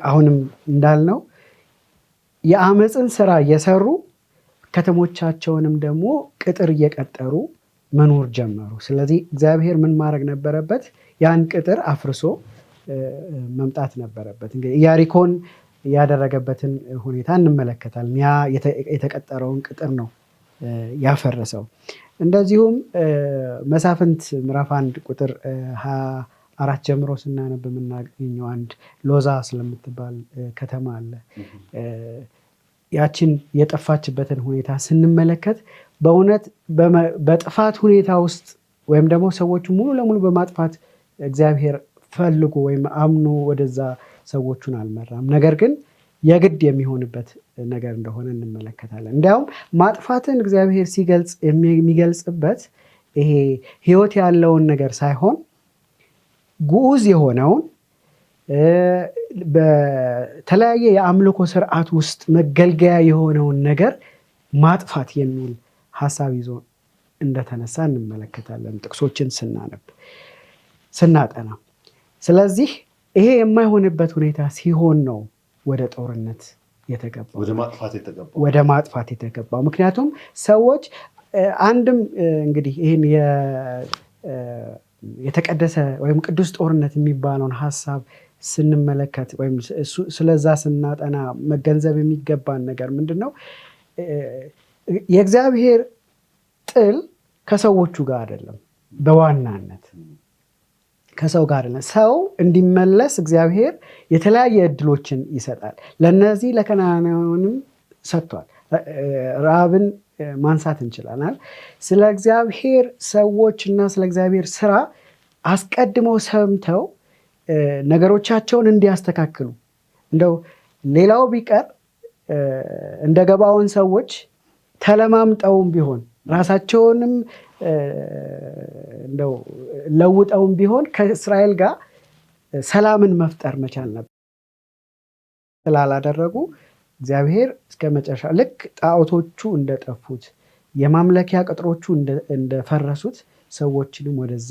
አሁንም እንዳልነው የአመፅን ስራ እየሰሩ ከተሞቻቸውንም ደግሞ ቅጥር እየቀጠሩ መኖር ጀመሩ። ስለዚህ እግዚአብሔር ምን ማድረግ ነበረበት? ያን ቅጥር አፍርሶ መምጣት ነበረበት። እንግዲህ ኢያሪኮን ያደረገበትን ሁኔታ እንመለከታለን። ያ የተቀጠረውን ቅጥር ነው ያፈረሰው። እንደዚሁም መሳፍንት ምዕራፍ 1 ቁጥር 24 ጀምሮ ስናነብ የምናገኘው አንድ ሎዛ ስለምትባል ከተማ አለ። ያችን የጠፋችበትን ሁኔታ ስንመለከት በእውነት በጥፋት ሁኔታ ውስጥ ወይም ደግሞ ሰዎቹ ሙሉ ለሙሉ በማጥፋት እግዚአብሔር ፈልጎ ወይም አምኖ ወደዛ ሰዎቹን አልመራም። ነገር ግን የግድ የሚሆንበት ነገር እንደሆነ እንመለከታለን። እንዲያውም ማጥፋትን እግዚአብሔር ሲገልጽ የሚገልጽበት ይሄ ሕይወት ያለውን ነገር ሳይሆን ግዑዝ የሆነውን በተለያየ የአምልኮ ስርዓት ውስጥ መገልገያ የሆነውን ነገር ማጥፋት የሚል ሀሳብ ይዞ እንደተነሳ እንመለከታለን ጥቅሶችን ስናጠና። ስለዚህ ይሄ የማይሆንበት ሁኔታ ሲሆን ነው ወደ ጦርነት የተገባው፣ ወደ ማጥፋት የተገባው። ምክንያቱም ሰዎች አንድም እንግዲህ ይህን የተቀደሰ ወይም ቅዱስ ጦርነት የሚባለውን ሀሳብ ስንመለከት ወይም ስለዛ ስናጠና መገንዘብ የሚገባን ነገር ምንድን ነው? የእግዚአብሔር ጥል ከሰዎቹ ጋር አይደለም። በዋናነት ከሰው ጋር አይደለም። ሰው እንዲመለስ እግዚአብሔር የተለያየ እድሎችን ይሰጣል። ለነዚህ ለከነዓናውያንም ሰጥቷል። ረሃብን ማንሳት እንችላለን። ስለ እግዚአብሔር ሰዎች እና ስለ እግዚአብሔር ስራ አስቀድመው ሰምተው ነገሮቻቸውን እንዲያስተካክሉ እንደው ሌላው ቢቀር እንደ ገባዖን ሰዎች ተለማምጠውም ቢሆን ራሳቸውንም እንደው ለውጠውም ቢሆን ከእስራኤል ጋር ሰላምን መፍጠር መቻል ነበር። ስላላደረጉ እግዚአብሔር እስከ መጨረሻ ልክ ጣዖቶቹ እንደጠፉት የማምለኪያ ቅጥሮቹ እንደፈረሱት ሰዎችንም ወደዛ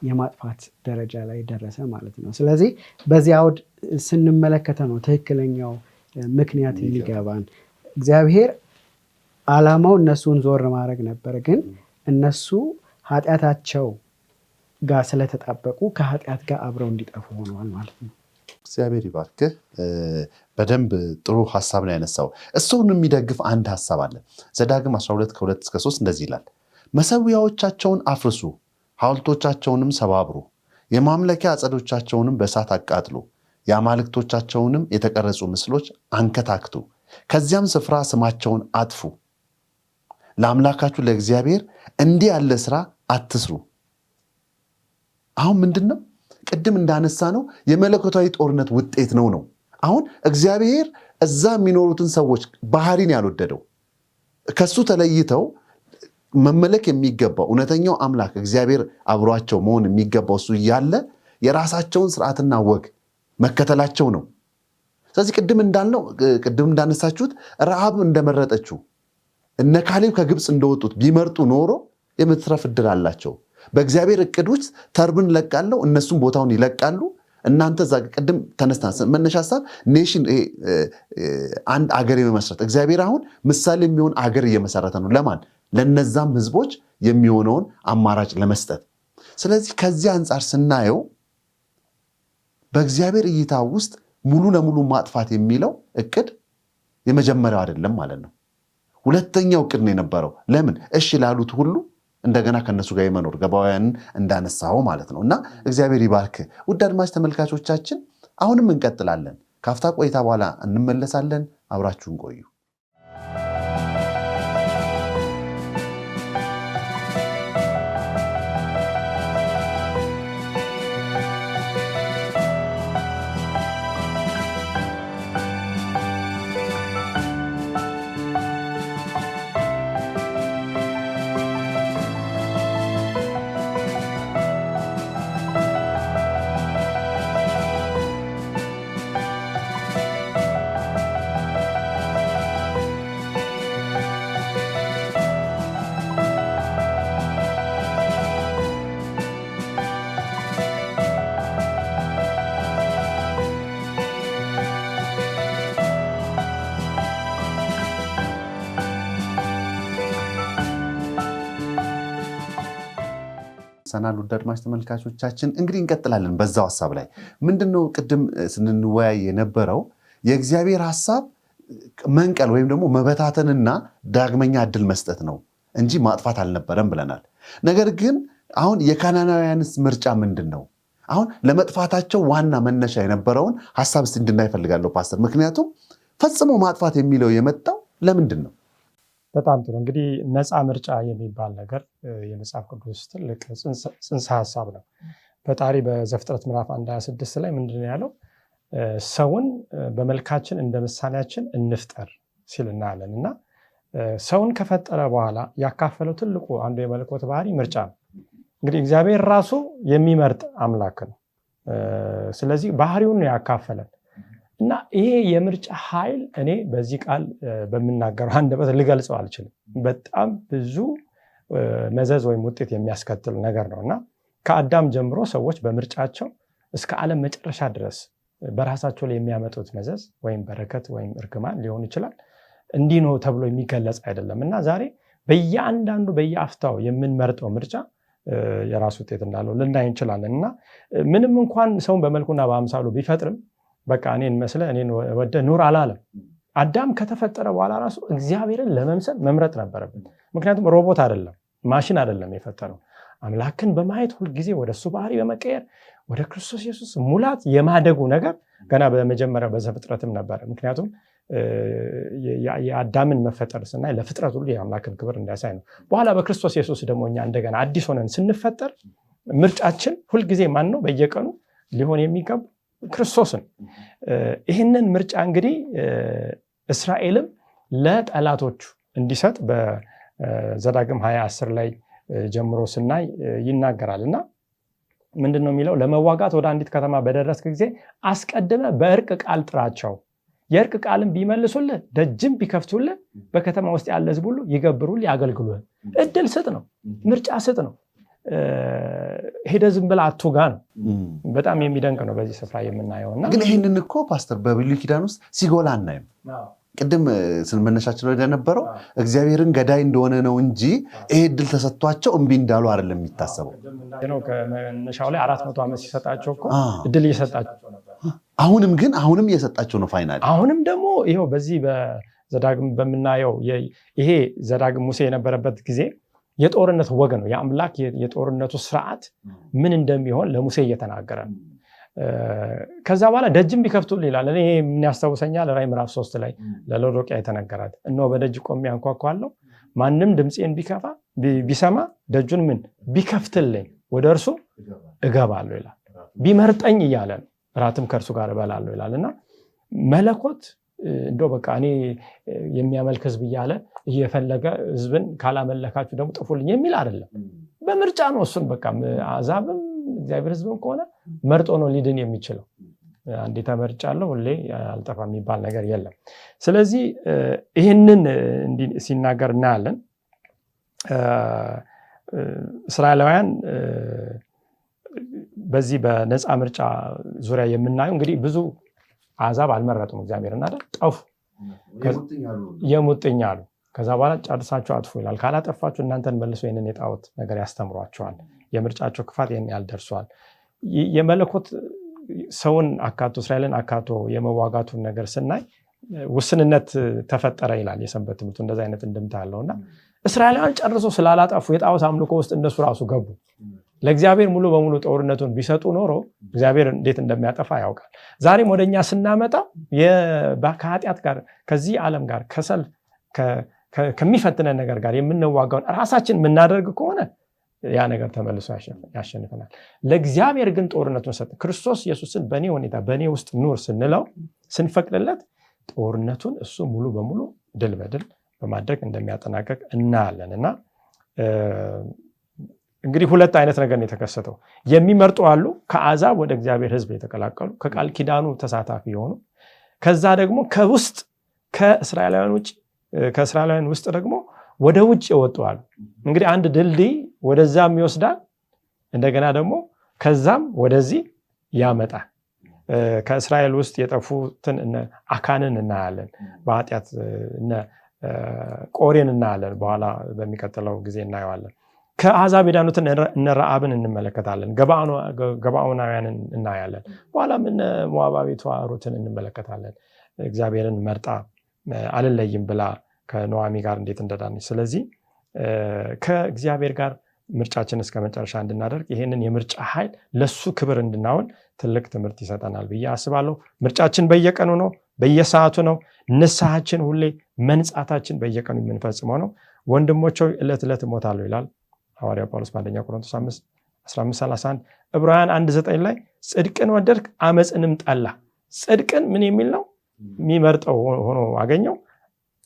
የማጥፋት ደረጃ ላይ ደረሰ ማለት ነው። ስለዚህ በዚህ አውድ ስንመለከተ ነው ትክክለኛው ምክንያት የሚገባን። እግዚአብሔር ዓላማው እነሱን ዞር ማድረግ ነበር፣ ግን እነሱ ኃጢአታቸው ጋር ስለተጣበቁ ከኃጢአት ጋር አብረው እንዲጠፉ ሆነዋል ማለት ነው። እግዚአብሔር ይባርክህ። በደንብ ጥሩ ሀሳብ ነው ያነሳው። እሱን የሚደግፍ አንድ ሀሳብ አለ። ዘዳግም 12:2-3 እንደዚህ ይላል፣ መሰዊያዎቻቸውን አፍርሱ፣ ሐውልቶቻቸውንም ሰባብሩ፣ የማምለኪያ አጸዶቻቸውንም በእሳት አቃጥሉ፣ የአማልክቶቻቸውንም የተቀረጹ ምስሎች አንከታክቱ፣ ከዚያም ስፍራ ስማቸውን አጥፉ። ለአምላካችሁ ለእግዚአብሔር እንዲህ ያለ ስራ አትስሩ። አሁን ምንድን ነው? ቅድም እንዳነሳ ነው የመለኮታዊ ጦርነት ውጤት ነው። አሁን እግዚአብሔር እዛ የሚኖሩትን ሰዎች ባህሪን ያልወደደው ከሱ ተለይተው መመለክ የሚገባው እውነተኛው አምላክ እግዚአብሔር አብሯቸው መሆን የሚገባው እሱ እያለ የራሳቸውን ስርዓትና ወግ መከተላቸው ነው። ስለዚህ ቅድም እንዳነሳችሁት ረሃብ እንደመረጠችው እነ ካሌብ ከግብፅ እንደወጡት ቢመርጡ ኖሮ የመትረፍ ዕድል አላቸው። በእግዚአብሔር እቅድ ውስጥ ተርብን ለቃለው፣ እነሱም ቦታውን ይለቃሉ። እናንተ እዛ ቅድም ተነስታ መነሻ ሀሳብ ኔሽን አንድ አገር የመመስረት እግዚአብሔር አሁን ምሳሌ የሚሆን አገር እየመሰረተ ነው። ለማን? ለነዛም ህዝቦች የሚሆነውን አማራጭ ለመስጠት። ስለዚህ ከዚህ አንጻር ስናየው በእግዚአብሔር እይታ ውስጥ ሙሉ ለሙሉ ማጥፋት የሚለው እቅድ የመጀመሪያው አይደለም ማለት ነው። ሁለተኛው እቅድ ነው የነበረው። ለምን? እሺ ላሉት ሁሉ እንደገና ከነሱ ጋር የመኖር ገባውያንን እንዳነሳው ማለት ነው። እና እግዚአብሔር ይባርክ። ውድ አድማጭ ተመልካቾቻችን አሁንም እንቀጥላለን። ካፍታ ቆይታ በኋላ እንመለሳለን። አብራችሁን ቆዩ። ሰናል ውድ አድማጭ ተመልካቾቻችን እንግዲህ እንቀጥላለን። በዛው ሐሳብ ላይ ምንድነው ቅድም ስንወያይ የነበረው የእግዚአብሔር ሐሳብ መንቀል ወይም ደግሞ መበታተንና ዳግመኛ እድል መስጠት ነው እንጂ ማጥፋት አልነበረም ብለናል። ነገር ግን አሁን የካናናውያንስ ምርጫ ምንድነው? አሁን ለመጥፋታቸው ዋና መነሻ የነበረውን ሐሳብ እንድናይ ፈልጋለሁ ፓስተር። ምክንያቱም ፈጽሞ ማጥፋት የሚለው የመጣው ለምንድን ነው? በጣም ጥሩ። እንግዲህ ነፃ ምርጫ የሚባል ነገር የመጽሐፍ ቅዱስ ትልቅ ጽንሰ ሐሳብ ነው። ፈጣሪ በዘፍጥረት ምዕራፍ 1:26 ላይ ምንድን ነው ያለው? ሰውን በመልካችን እንደ ምሳሌያችን እንፍጠር ሲል እናያለን። እና ሰውን ከፈጠረ በኋላ ያካፈለው ትልቁ አንዱ የመለኮት ባህሪ ምርጫ ነው። እንግዲህ እግዚአብሔር ራሱ የሚመርጥ አምላክ ነው። ስለዚህ ባህሪውን ነው ያካፈለን እና ይሄ የምርጫ ኃይል እኔ በዚህ ቃል በምናገረው አንደበት ልገልጸው አልችልም። በጣም ብዙ መዘዝ ወይም ውጤት የሚያስከትል ነገር ነው እና ከአዳም ጀምሮ ሰዎች በምርጫቸው እስከ ዓለም መጨረሻ ድረስ በራሳቸው ላይ የሚያመጡት መዘዝ ወይም በረከት ወይም እርግማን ሊሆን ይችላል። እንዲህ ነው ተብሎ የሚገለጽ አይደለም እና ዛሬ በየአንዳንዱ በየአፍታው የምንመርጠው ምርጫ የራሱ ውጤት እንዳለው ልናይ እንችላለን እና ምንም እንኳን ሰውን በመልኩና በአምሳሉ ቢፈጥርም በቃ እኔን መስለ እኔን ወደ ኑር አላለም። አዳም ከተፈጠረ በኋላ ራሱ እግዚአብሔርን ለመምሰል መምረጥ ነበረበት። ምክንያቱም ሮቦት አይደለም፣ ማሽን አይደለም የፈጠረው። አምላክን በማየት ሁልጊዜ ወደ እሱ ባህሪ በመቀየር ወደ ክርስቶስ ኢየሱስ ሙላት የማደጉ ነገር ገና በመጀመሪያው በዘፍጥረትም ነበረ። ምክንያቱም የአዳምን መፈጠር ስናይ ለፍጥረት ሁሉ የአምላክን ክብር እንዲያሳይ ነው። በኋላ በክርስቶስ ኢየሱስ ደግሞ እኛ እንደገና አዲስ ሆነን ስንፈጠር ምርጫችን ሁልጊዜ ማን ነው? በየቀኑ ሊሆን የሚገባ ክርስቶስን። ይህንን ምርጫ እንግዲህ እስራኤልም ለጠላቶቹ እንዲሰጥ በዘዳግም 20:10 ላይ ጀምሮ ስናይ ይናገራል። እና ምንድነው የሚለው? ለመዋጋት ወደ አንዲት ከተማ በደረስክ ጊዜ አስቀድመ በእርቅ ቃል ጥራቸው። የእርቅ ቃልን ቢመልሱልህ ደጅም ቢከፍቱልህ በከተማ ውስጥ ያለ ሕዝብ ሁሉ ይገብሩልህ ያገልግሉህ። እድል ስጥ ነው፣ ምርጫ ስጥ ነው። ሄደህ ዝም ብለህ አትውጋ ነው። በጣም የሚደንቅ ነው በዚህ ስፍራ የምናየውና ግን ይህንን እኮ ፓስተር በብሉይ ኪዳን ውስጥ ሲጎላ አናይም። ቅድም ስንመነሻችን ላይ እንደነበረው እግዚአብሔርን ገዳይ እንደሆነ ነው እንጂ ይሄ እድል ተሰጥቷቸው እምቢ እንዳሉ አይደለም የሚታሰበው። ከመነሻው ላይ 400 ዓመት ሲሰጣቸው እኮ እድል እየሰጣቸው ነበር። አሁንም እየሰጣቸው ነው ፋይናል። አሁንም ደግሞ ይኸው በዚህ በዘዳግም በምናየው ይሄ ዘዳግም ሙሴ የነበረበት ጊዜ የጦርነት ወግ ነው። የአምላክ የጦርነቱ ስርዓት ምን እንደሚሆን ለሙሴ እየተናገረ ነው። ከዛ በኋላ ደጅም ቢከፍቱልህ ይላል። እኔ ምን ያስታውሰኛል? ራዕይ ምዕራፍ 3 ላይ ለሎዶቅያ የተነገራት እነሆ በደጅ ቆሜ አንኳኳለሁ፣ ማንም ድምፄን ቢሰማ ደጁን ምን ቢከፍትልኝ ወደ እርሱ እገባለሁ ይላል። ቢመርጠኝ እያለ ነው። እራትም ከእርሱ ጋር እበላለሁ ይላል። እና መለኮት እንደው በቃ እኔ የሚያመልክ ህዝብ እያለ እየፈለገ ህዝብን ካላመለካችሁ ደግሞ ጥፉልኝ የሚል አይደለም። በምርጫ ነው። እሱን በቃ አሕዛብም እግዚአብሔር ህዝብም ከሆነ መርጦ ነው ሊድን የሚችለው። አንዴ ተመርጫለሁ ሁሌ አልጠፋ የሚባል ነገር የለም። ስለዚህ ይህንን ሲናገር እናያለን። እስራኤላውያን በዚህ በነፃ ምርጫ ዙሪያ የምናየው እንግዲህ ብዙ አሕዛብ አልመረጡም እግዚአብሔርን አይደል? ጠፉ፣ የሙጥኝ አሉ። ከዛ በኋላ ጨርሳችሁ አጥፉ ይላል። ካላጠፋችሁ እናንተን መልሶ ይህንን የጣዖት ነገር ያስተምሯቸዋል። የምርጫቸው ክፋት ይህን ያልደርሷል። የመለኮት ሰውን አካቶ እስራኤልን አካቶ የመዋጋቱን ነገር ስናይ ውስንነት ተፈጠረ ይላል የሰንበት ትምህርቱ። እንደዛ አይነት እንድምታ አለውና እስራኤላውያን ጨርሶ ስላላጠፉ የጣዖት አምልኮ ውስጥ እነሱ ራሱ ገቡ። ለእግዚአብሔር ሙሉ በሙሉ ጦርነቱን ቢሰጡ ኖሮ እግዚአብሔር እንዴት እንደሚያጠፋ ያውቃል። ዛሬም ወደኛ ስናመጣ ከኃጢአት ጋር ከዚህ ዓለም ጋር ከሚፈትነን ነገር ጋር የምንዋጋውን ራሳችን የምናደርግ ከሆነ ያ ነገር ተመልሶ ያሸንፈናል። ለእግዚአብሔር ግን ጦርነቱን ሰጠ። ክርስቶስ ኢየሱስን በእኔ ሁኔታ በእኔ ውስጥ ኑር ስንለው ስንፈቅድለት ጦርነቱን እሱ ሙሉ በሙሉ ድል በድል በማድረግ እንደሚያጠናቀቅ እናያለን። እና እንግዲህ ሁለት አይነት ነገር ነው የተከሰተው። የሚመርጡ አሉ፣ ከአሕዛብ ወደ እግዚአብሔር ሕዝብ የተቀላቀሉ ከቃል ኪዳኑ ተሳታፊ የሆኑ፣ ከዛ ደግሞ ከውስጥ ከእስራኤላውያን ውስጥ ደግሞ ወደ ውጭ የወጡ አሉ። እንግዲህ አንድ ድልድይ ወደዛም ይወስዳል፣ እንደገና ደግሞ ከዛም ወደዚህ ያመጣል። ከእስራኤል ውስጥ የጠፉትን አካንን እናያለን፣ በኃጢአት ቆሬን እናያለን፣ በኋላ በሚቀጥለው ጊዜ እናየዋለን። ከአሕዛብ የዳኑትን እነ ረአብን እንመለከታለን፣ ገባዖናውያንን እናያለን፣ በኋላም እነ ሞዓባዊቷ ሩትን እንመለከታለን። እግዚአብሔርን መርጣ አልለይም ብላ ከኖዋሚ ጋር እንዴት እንደዳነች። ስለዚህ ከእግዚአብሔር ጋር ምርጫችን እስከ መጨረሻ እንድናደርግ ይህንን የምርጫ ኃይል ለሱ ክብር እንድናውል ትልቅ ትምህርት ይሰጠናል ብዬ አስባለሁ። ምርጫችን በየቀኑ ነው፣ በየሰዓቱ ነው። ንስሐችን ሁሌ መንጻታችን በየቀኑ የምንፈጽመው ነው። ወንድሞች ሆይ ዕለት ዕለት እሞታለሁ ይላል ሐዋርያው ጳውሎስ በአንደኛ ቆሮንቶስ 15:31። ዕብራውያን 1:9 ላይ ጽድቅን ወደድክ አመፅንም ጠላ። ጽድቅን ምን የሚል ነው? የሚመርጠው ሆኖ አገኘው፣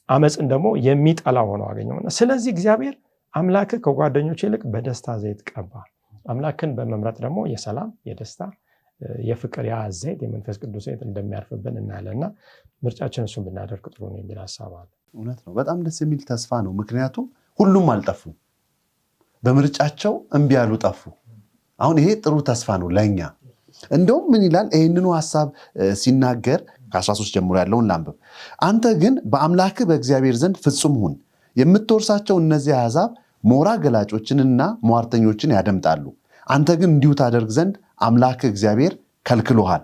አመፅን ደግሞ የሚጠላው ሆኖ አገኘው። ስለዚህ እግዚአብሔር አምላክ ከጓደኞች ይልቅ በደስታ ዘይት ቀባ። አምላክን በመምረጥ ደግሞ የሰላም የደስታ የፍቅር ያ ዘይት የመንፈስ ቅዱስ ዘይት እንደሚያርፍብን እናያለንና ምርጫችን እሱን ብናደርግ ጥሩ ነው የሚል ሐሳብ አለ። እውነት ነው። በጣም ደስ የሚል ተስፋ ነው። ምክንያቱም ሁሉም አልጠፉም፣ በምርጫቸው እምቢ ያሉ ጠፉ። አሁን ይሄ ጥሩ ተስፋ ነው ለኛ። እንደውም ምን ይላል? ይህንኑ ሐሳብ ሲናገር ከ13 ጀምሮ ያለውን ላንብብ። አንተ ግን በአምላክህ በእግዚአብሔር ዘንድ ፍጹም ሁን። የምትወርሳቸው እነዚህ አሕዛብ ሞራ ገላጮችንና ሟርተኞችን ያደምጣሉ። አንተ ግን እንዲሁ ታደርግ ዘንድ አምላክህ እግዚአብሔር ከልክሎሃል።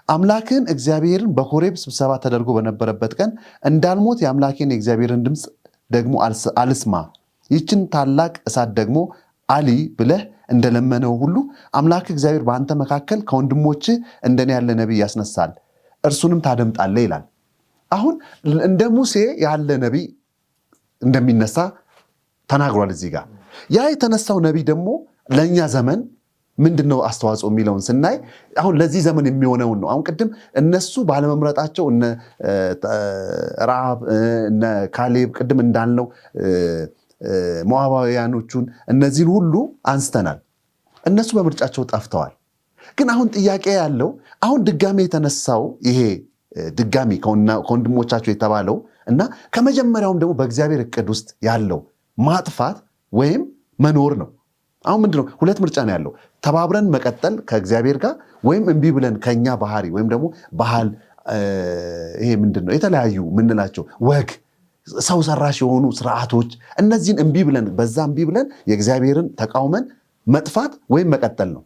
አምላክህን እግዚአብሔርን በኮሬብ ስብሰባ ተደርጎ በነበረበት ቀን እንዳልሞት የአምላኬን የእግዚአብሔርን ድምፅ ደግሞ አልስማ፣ ይችን ታላቅ እሳት ደግሞ አሊ ብለህ እንደለመነው ሁሉ አምላክህ እግዚአብሔር በአንተ መካከል ከወንድሞችህ እንደኔ ያለ ነቢይ ያስነሳል፣ እርሱንም ታደምጣለህ ይላል። አሁን እንደ ሙሴ ያለ ነቢይ እንደሚነሳ ተናግሯል እዚህ ጋር። ያ የተነሳው ነቢይ ደግሞ ለእኛ ዘመን ምንድነው አስተዋጽኦ የሚለውን ስናይ አሁን ለዚህ ዘመን የሚሆነውን ነው። አሁን ቅድም እነሱ ባለመምረጣቸው እነ ረዓብ እነ ካሌብ ቅድም እንዳልነው ሞዓባውያኖቹን እነዚህን ሁሉ አንስተናል። እነሱ በምርጫቸው ጠፍተዋል። ግን አሁን ጥያቄ ያለው አሁን ድጋሜ የተነሳው ይሄ ድጋሚ ከወንድሞቻቸው የተባለው እና ከመጀመሪያውም ደግሞ በእግዚአብሔር እቅድ ውስጥ ያለው ማጥፋት ወይም መኖር ነው። አሁን ምንድነው? ሁለት ምርጫ ነው ያለው። ተባብረን መቀጠል ከእግዚአብሔር ጋር ወይም እምቢ ብለን ከኛ ባህሪ ወይም ደግሞ ባህል ይሄ ምንድነው የተለያዩ ምንላቸው ወግ ሰው ሰራሽ የሆኑ ስርዓቶች እነዚህን እምቢ ብለን የእግዚአብሔርን ተቃውመን መጥፋት ወይም መቀጠል ነው።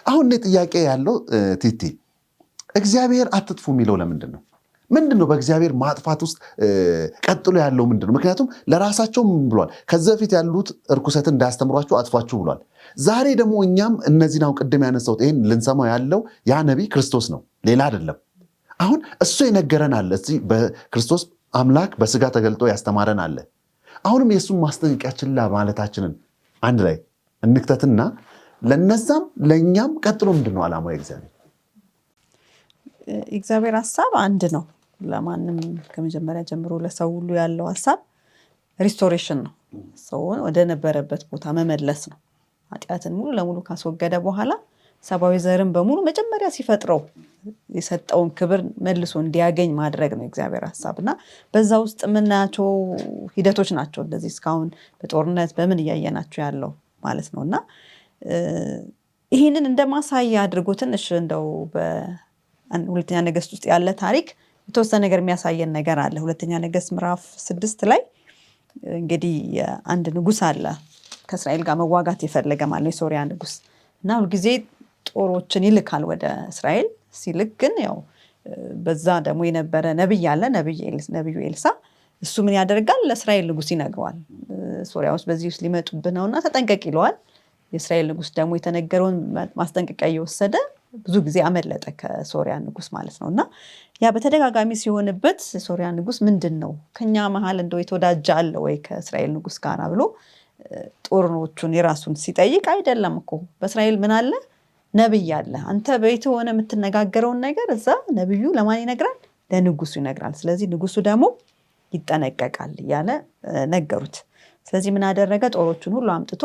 አሁን ጥያቄ ያለው ቲቲ እግዚአብሔር አትጥፉ የሚለው ለምንድን ነው? ምንድነው በእግዚአብሔር ማጥፋት ውስጥ ቀጥሎ ያለው ምንድነው? ምክንያቱም ለራሳቸው ብሏል። ከዚህ በፊት ያሉት እርኩሰትን እንዳያስተምሯችሁ አጥፏችሁ ብሏል። ዛሬ ደግሞ እኛም እነዚህን አሁን ቅድም ያነሳሁት ይሄን ልንሰማው ያለው ያ ነቢይ ክርስቶስ ነው፣ ሌላ አይደለም። አሁን እሱ የነገረን አለ። እዚህ በክርስቶስ አምላክ በስጋ ተገልጦ ያስተማረን አለ። አሁንም የእሱን ማስጠንቀቂያ ችላ ማለታችንን አንድ ላይ እንክተትና ለነዛም ለእኛም ቀጥሎ ምንድነው ዓላማው? የእግዚአብሔር ሀሳብ አንድ ነው። ለማንም ከመጀመሪያ ጀምሮ ለሰው ሁሉ ያለው ሀሳብ ሪስቶሬሽን ነው። ሰውን ወደ ነበረበት ቦታ መመለስ ነው። ኃጢአትን ሙሉ ለሙሉ ካስወገደ በኋላ ሰብአዊ ዘርን በሙሉ መጀመሪያ ሲፈጥረው የሰጠውን ክብር መልሶ እንዲያገኝ ማድረግ ነው የእግዚአብሔር ሀሳብ እና በዛ ውስጥ የምናያቸው ሂደቶች ናቸው እንደዚህ እስካሁን በጦርነት በምን እያየናቸው ያለው ማለት ነው። እና ይህንን እንደማሳያ አድርጎ ትንሽ እንደው በሁለተኛ ነገሥት ውስጥ ያለ ታሪክ የተወሰነ ነገር የሚያሳየን ነገር አለ። ሁለተኛ ነገሥት ምዕራፍ 6 ላይ እንግዲህ አንድ ንጉስ አለ ከእስራኤል ጋር መዋጋት የፈለገ ማለት ነው፣ የሶሪያ ንጉስ እና ሁልጊዜ ጦሮችን ይልካል ወደ እስራኤል። ሲልክ ግን ያው በዛ ደግሞ የነበረ ነብይ አለ፣ ነብዩ ኤልሳ። እሱ ምን ያደርጋል? ለእስራኤል ንጉስ ይነግረዋል፣ ሶሪያ ውስጥ በዚህ ውስጥ ሊመጡብህ ነውና ተጠንቀቅ ይለዋል። የእስራኤል ንጉስ ደግሞ የተነገረውን ማስጠንቀቂያ እየወሰደ ብዙ ጊዜ አመለጠ ከሶሪያ ንጉስ ማለት ነው። እና ያ በተደጋጋሚ ሲሆንበት ሶሪያ ንጉስ ምንድን ነው ከኛ መሀል እንደው የተወዳጀ አለ ወይ ከእስራኤል ንጉስ ጋር ብሎ ጦርኖቹን የራሱን ሲጠይቅ አይደለም እኮ በእስራኤል ምን አለ? ነብይ አለ። አንተ በቤት ሆነ የምትነጋገረውን ነገር እዛ ነብዩ ለማን ይነግራል? ለንጉሱ ይነግራል። ስለዚህ ንጉሱ ደግሞ ይጠነቀቃል እያለ ነገሩት። ስለዚህ ምን አደረገ? ጦሮቹን ሁሉ አምጥቶ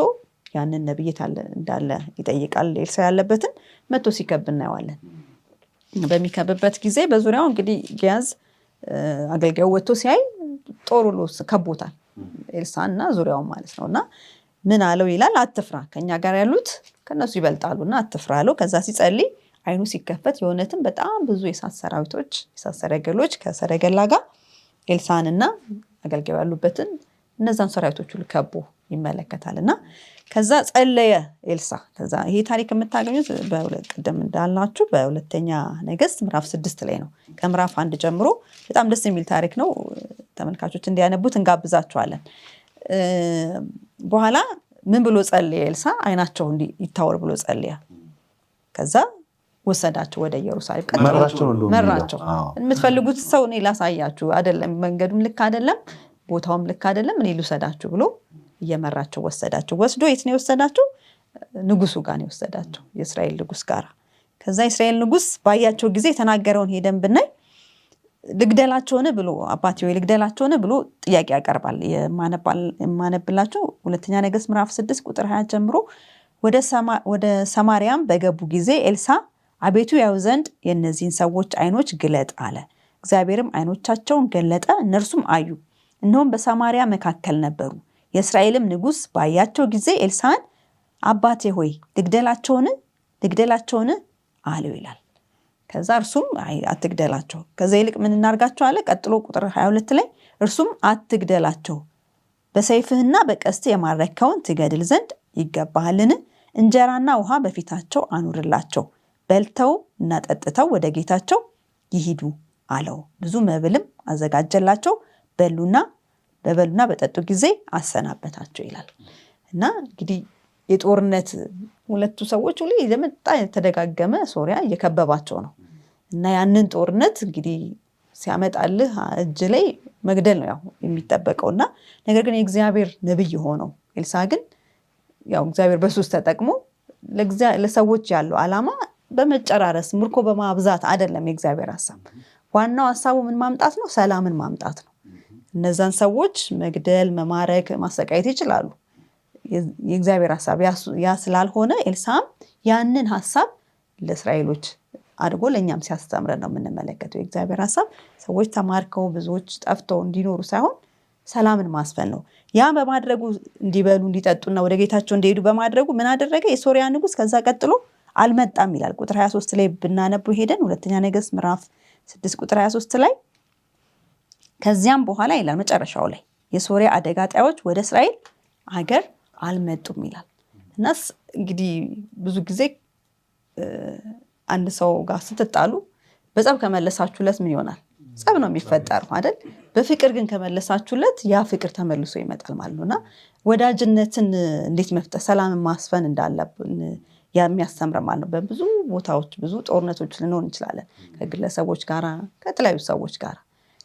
ያንን ነብይት እንዳለ ይጠይቃል። ኤልሳ ያለበትን መጥቶ ሲከብ እናየዋለን። በሚከብበት ጊዜ በዙሪያው እንግዲህ ጊያዝ አገልጋዩ ወጥቶ ሲያይ ጦሩ ከቦታል ኤልሳና ዙሪያውን ማለት ነው። እና ምን አለው ይላል? አትፍራ፣ ከኛ ጋር ያሉት ከነሱ ይበልጣሉና አትፍራ አለው። ከዛ ሲጸልይ አይኑ ሲከፈት የሆነትም በጣም ብዙ የእሳት ሰራዊቶች፣ የእሳት ሰረገሎች ከሰረገላ ጋር ኤልሳንና አገልጋዩ ያሉበትን እነዛን ሰራዊቶች ሁሉ ከቦ ይመለከታል። እና ከዛ ጸለየ ኤልሳ። ከዛ ይሄ ታሪክ የምታገኙት ቅድም እንዳልናችሁ በሁለተኛ ነገሥት ምዕራፍ 6 ላይ ነው። ከምዕራፍ 1 ጀምሮ በጣም ደስ የሚል ታሪክ ነው። ተመልካቾች እንዲያነቡት እንጋብዛቸዋለን። በኋላ ምን ብሎ ጸለየ ኤልሳ? አይናቸው ይታወር ብሎ ጸለየ። ከዛ ወሰዳቸው ወደ ኢየሩሳሌም። መራቸው። የምትፈልጉት ሰው እኔ ላሳያችሁ፣ አይደለም መንገዱም ልክ አይደለም፣ ቦታውም ልክ አይደለም፣ እኔ ልውሰዳችሁ ብሎ እየመራቸው ወሰዳቸው። ወስዶ የት ነው የወሰዳቸው? ንጉሱ ጋር ነው የወሰዳቸው፣ የእስራኤል ንጉስ ጋር። ከዛ የእስራኤል ንጉስ ባያቸው ጊዜ የተናገረውን ሄደን ብናይ ልግደላቸውን ብሎ አባቴ ወይ ልግደላቸውን ብሎ ጥያቄ ያቀርባል። የማነብላቸው ሁለተኛ ነገሥት ምዕራፍ 6 ቁጥር 20 ጀምሮ ወደ ሰማርያም በገቡ ጊዜ ኤልሳ አቤቱ ያዩ ዘንድ የእነዚህን ሰዎች አይኖች ግለጥ አለ። እግዚአብሔርም አይኖቻቸውን ገለጠ፣ እነርሱም አዩ፣ እነሆም በሰማርያ መካከል ነበሩ። የእስራኤልም ንጉስ ባያቸው ጊዜ ኤልሳን አባቴ ሆይ ልግደላቸውን አለው ይላል። ከዛ እርሱም አትግደላቸው፣ ከዛ ይልቅ ምን እናርጋቸው አለ። ቀጥሎ ቁጥር 22 ላይ እርሱም አትግደላቸው፣ በሰይፍህና በቀስትህ የማረከውን ትገድል ዘንድ ይገባሃልን? እንጀራና ውሃ በፊታቸው አኑርላቸው፣ በልተው እና ጠጥተው ወደ ጌታቸው ይሂዱ አለው። ብዙ መብልም አዘጋጀላቸው፣ በበሉና በጠጡ ጊዜ አሰናበታቸው ይላል። እና እንግዲህ የጦርነት ሁለቱ ሰዎች ሁሉ የመጣ የተደጋገመ ሶሪያ እየከበባቸው ነው። እና ያንን ጦርነት እንግዲህ ሲያመጣልህ እጅ ላይ መግደል ነው ያው የሚጠበቀው። እና ነገር ግን የእግዚአብሔር ነብይ ሆነው ኤልሳ ግን ያው እግዚአብሔር በሱስ ተጠቅሞ ለሰዎች ያለው ዓላማ በመጨራረስ ምርኮ በማብዛት አይደለም። የእግዚአብሔር ሐሳብ ዋናው ሐሳቡ ምን ማምጣት ነው? ሰላምን ማምጣት ነው። እነዛን ሰዎች መግደል፣ መማረክ፣ ማሰቃየት ይችላሉ። የእግዚአብሔር ሐሳብ ያ ስላልሆነ ኤልሳዕም ያንን ሐሳብ ለእስራኤሎች አድርጎ ለእኛም ሲያስተምረን ነው የምንመለከተው። የእግዚአብሔር ሐሳብ ሰዎች ተማርከው ብዙዎች ጠፍተው እንዲኖሩ ሳይሆን ሰላምን ማስፈን ነው። ያ በማድረጉ እንዲበሉ እንዲጠጡና ወደ ጌታቸው እንዲሄዱ በማድረጉ ምን አደረገ? የሶሪያ ንጉሥ ከዛ ቀጥሎ አልመጣም ይላል። ቁጥር 23 ላይ ብናነቡ ሄደን ሁለተኛ ነገሥት ምዕራፍ 6 ቁጥር 23 ላይ ከዚያም በኋላ ይላል መጨረሻው ላይ የሶሪያ አደጋ ጣዮች ወደ እስራኤል ሀገር አልመጡም ይላል። እና እንግዲህ ብዙ ጊዜ አንድ ሰው ጋር ስትጣሉ በጸብ ከመለሳችሁለት ምን ይሆናል? ጸብ ነው የሚፈጠረው አይደል? በፍቅር ግን ከመለሳችሁለት ያ ፍቅር ተመልሶ ይመጣል ማለት ነውና ወዳጅነትን እንዴት መፍጠር፣ ሰላምን ማስፈን እንዳለብን የሚያስተምር ማለት ነው። በብዙ ቦታዎች ብዙ ጦርነቶች ልንሆን እንችላለን ከግለሰቦች ጋር ከተለያዩ ሰዎች ጋር።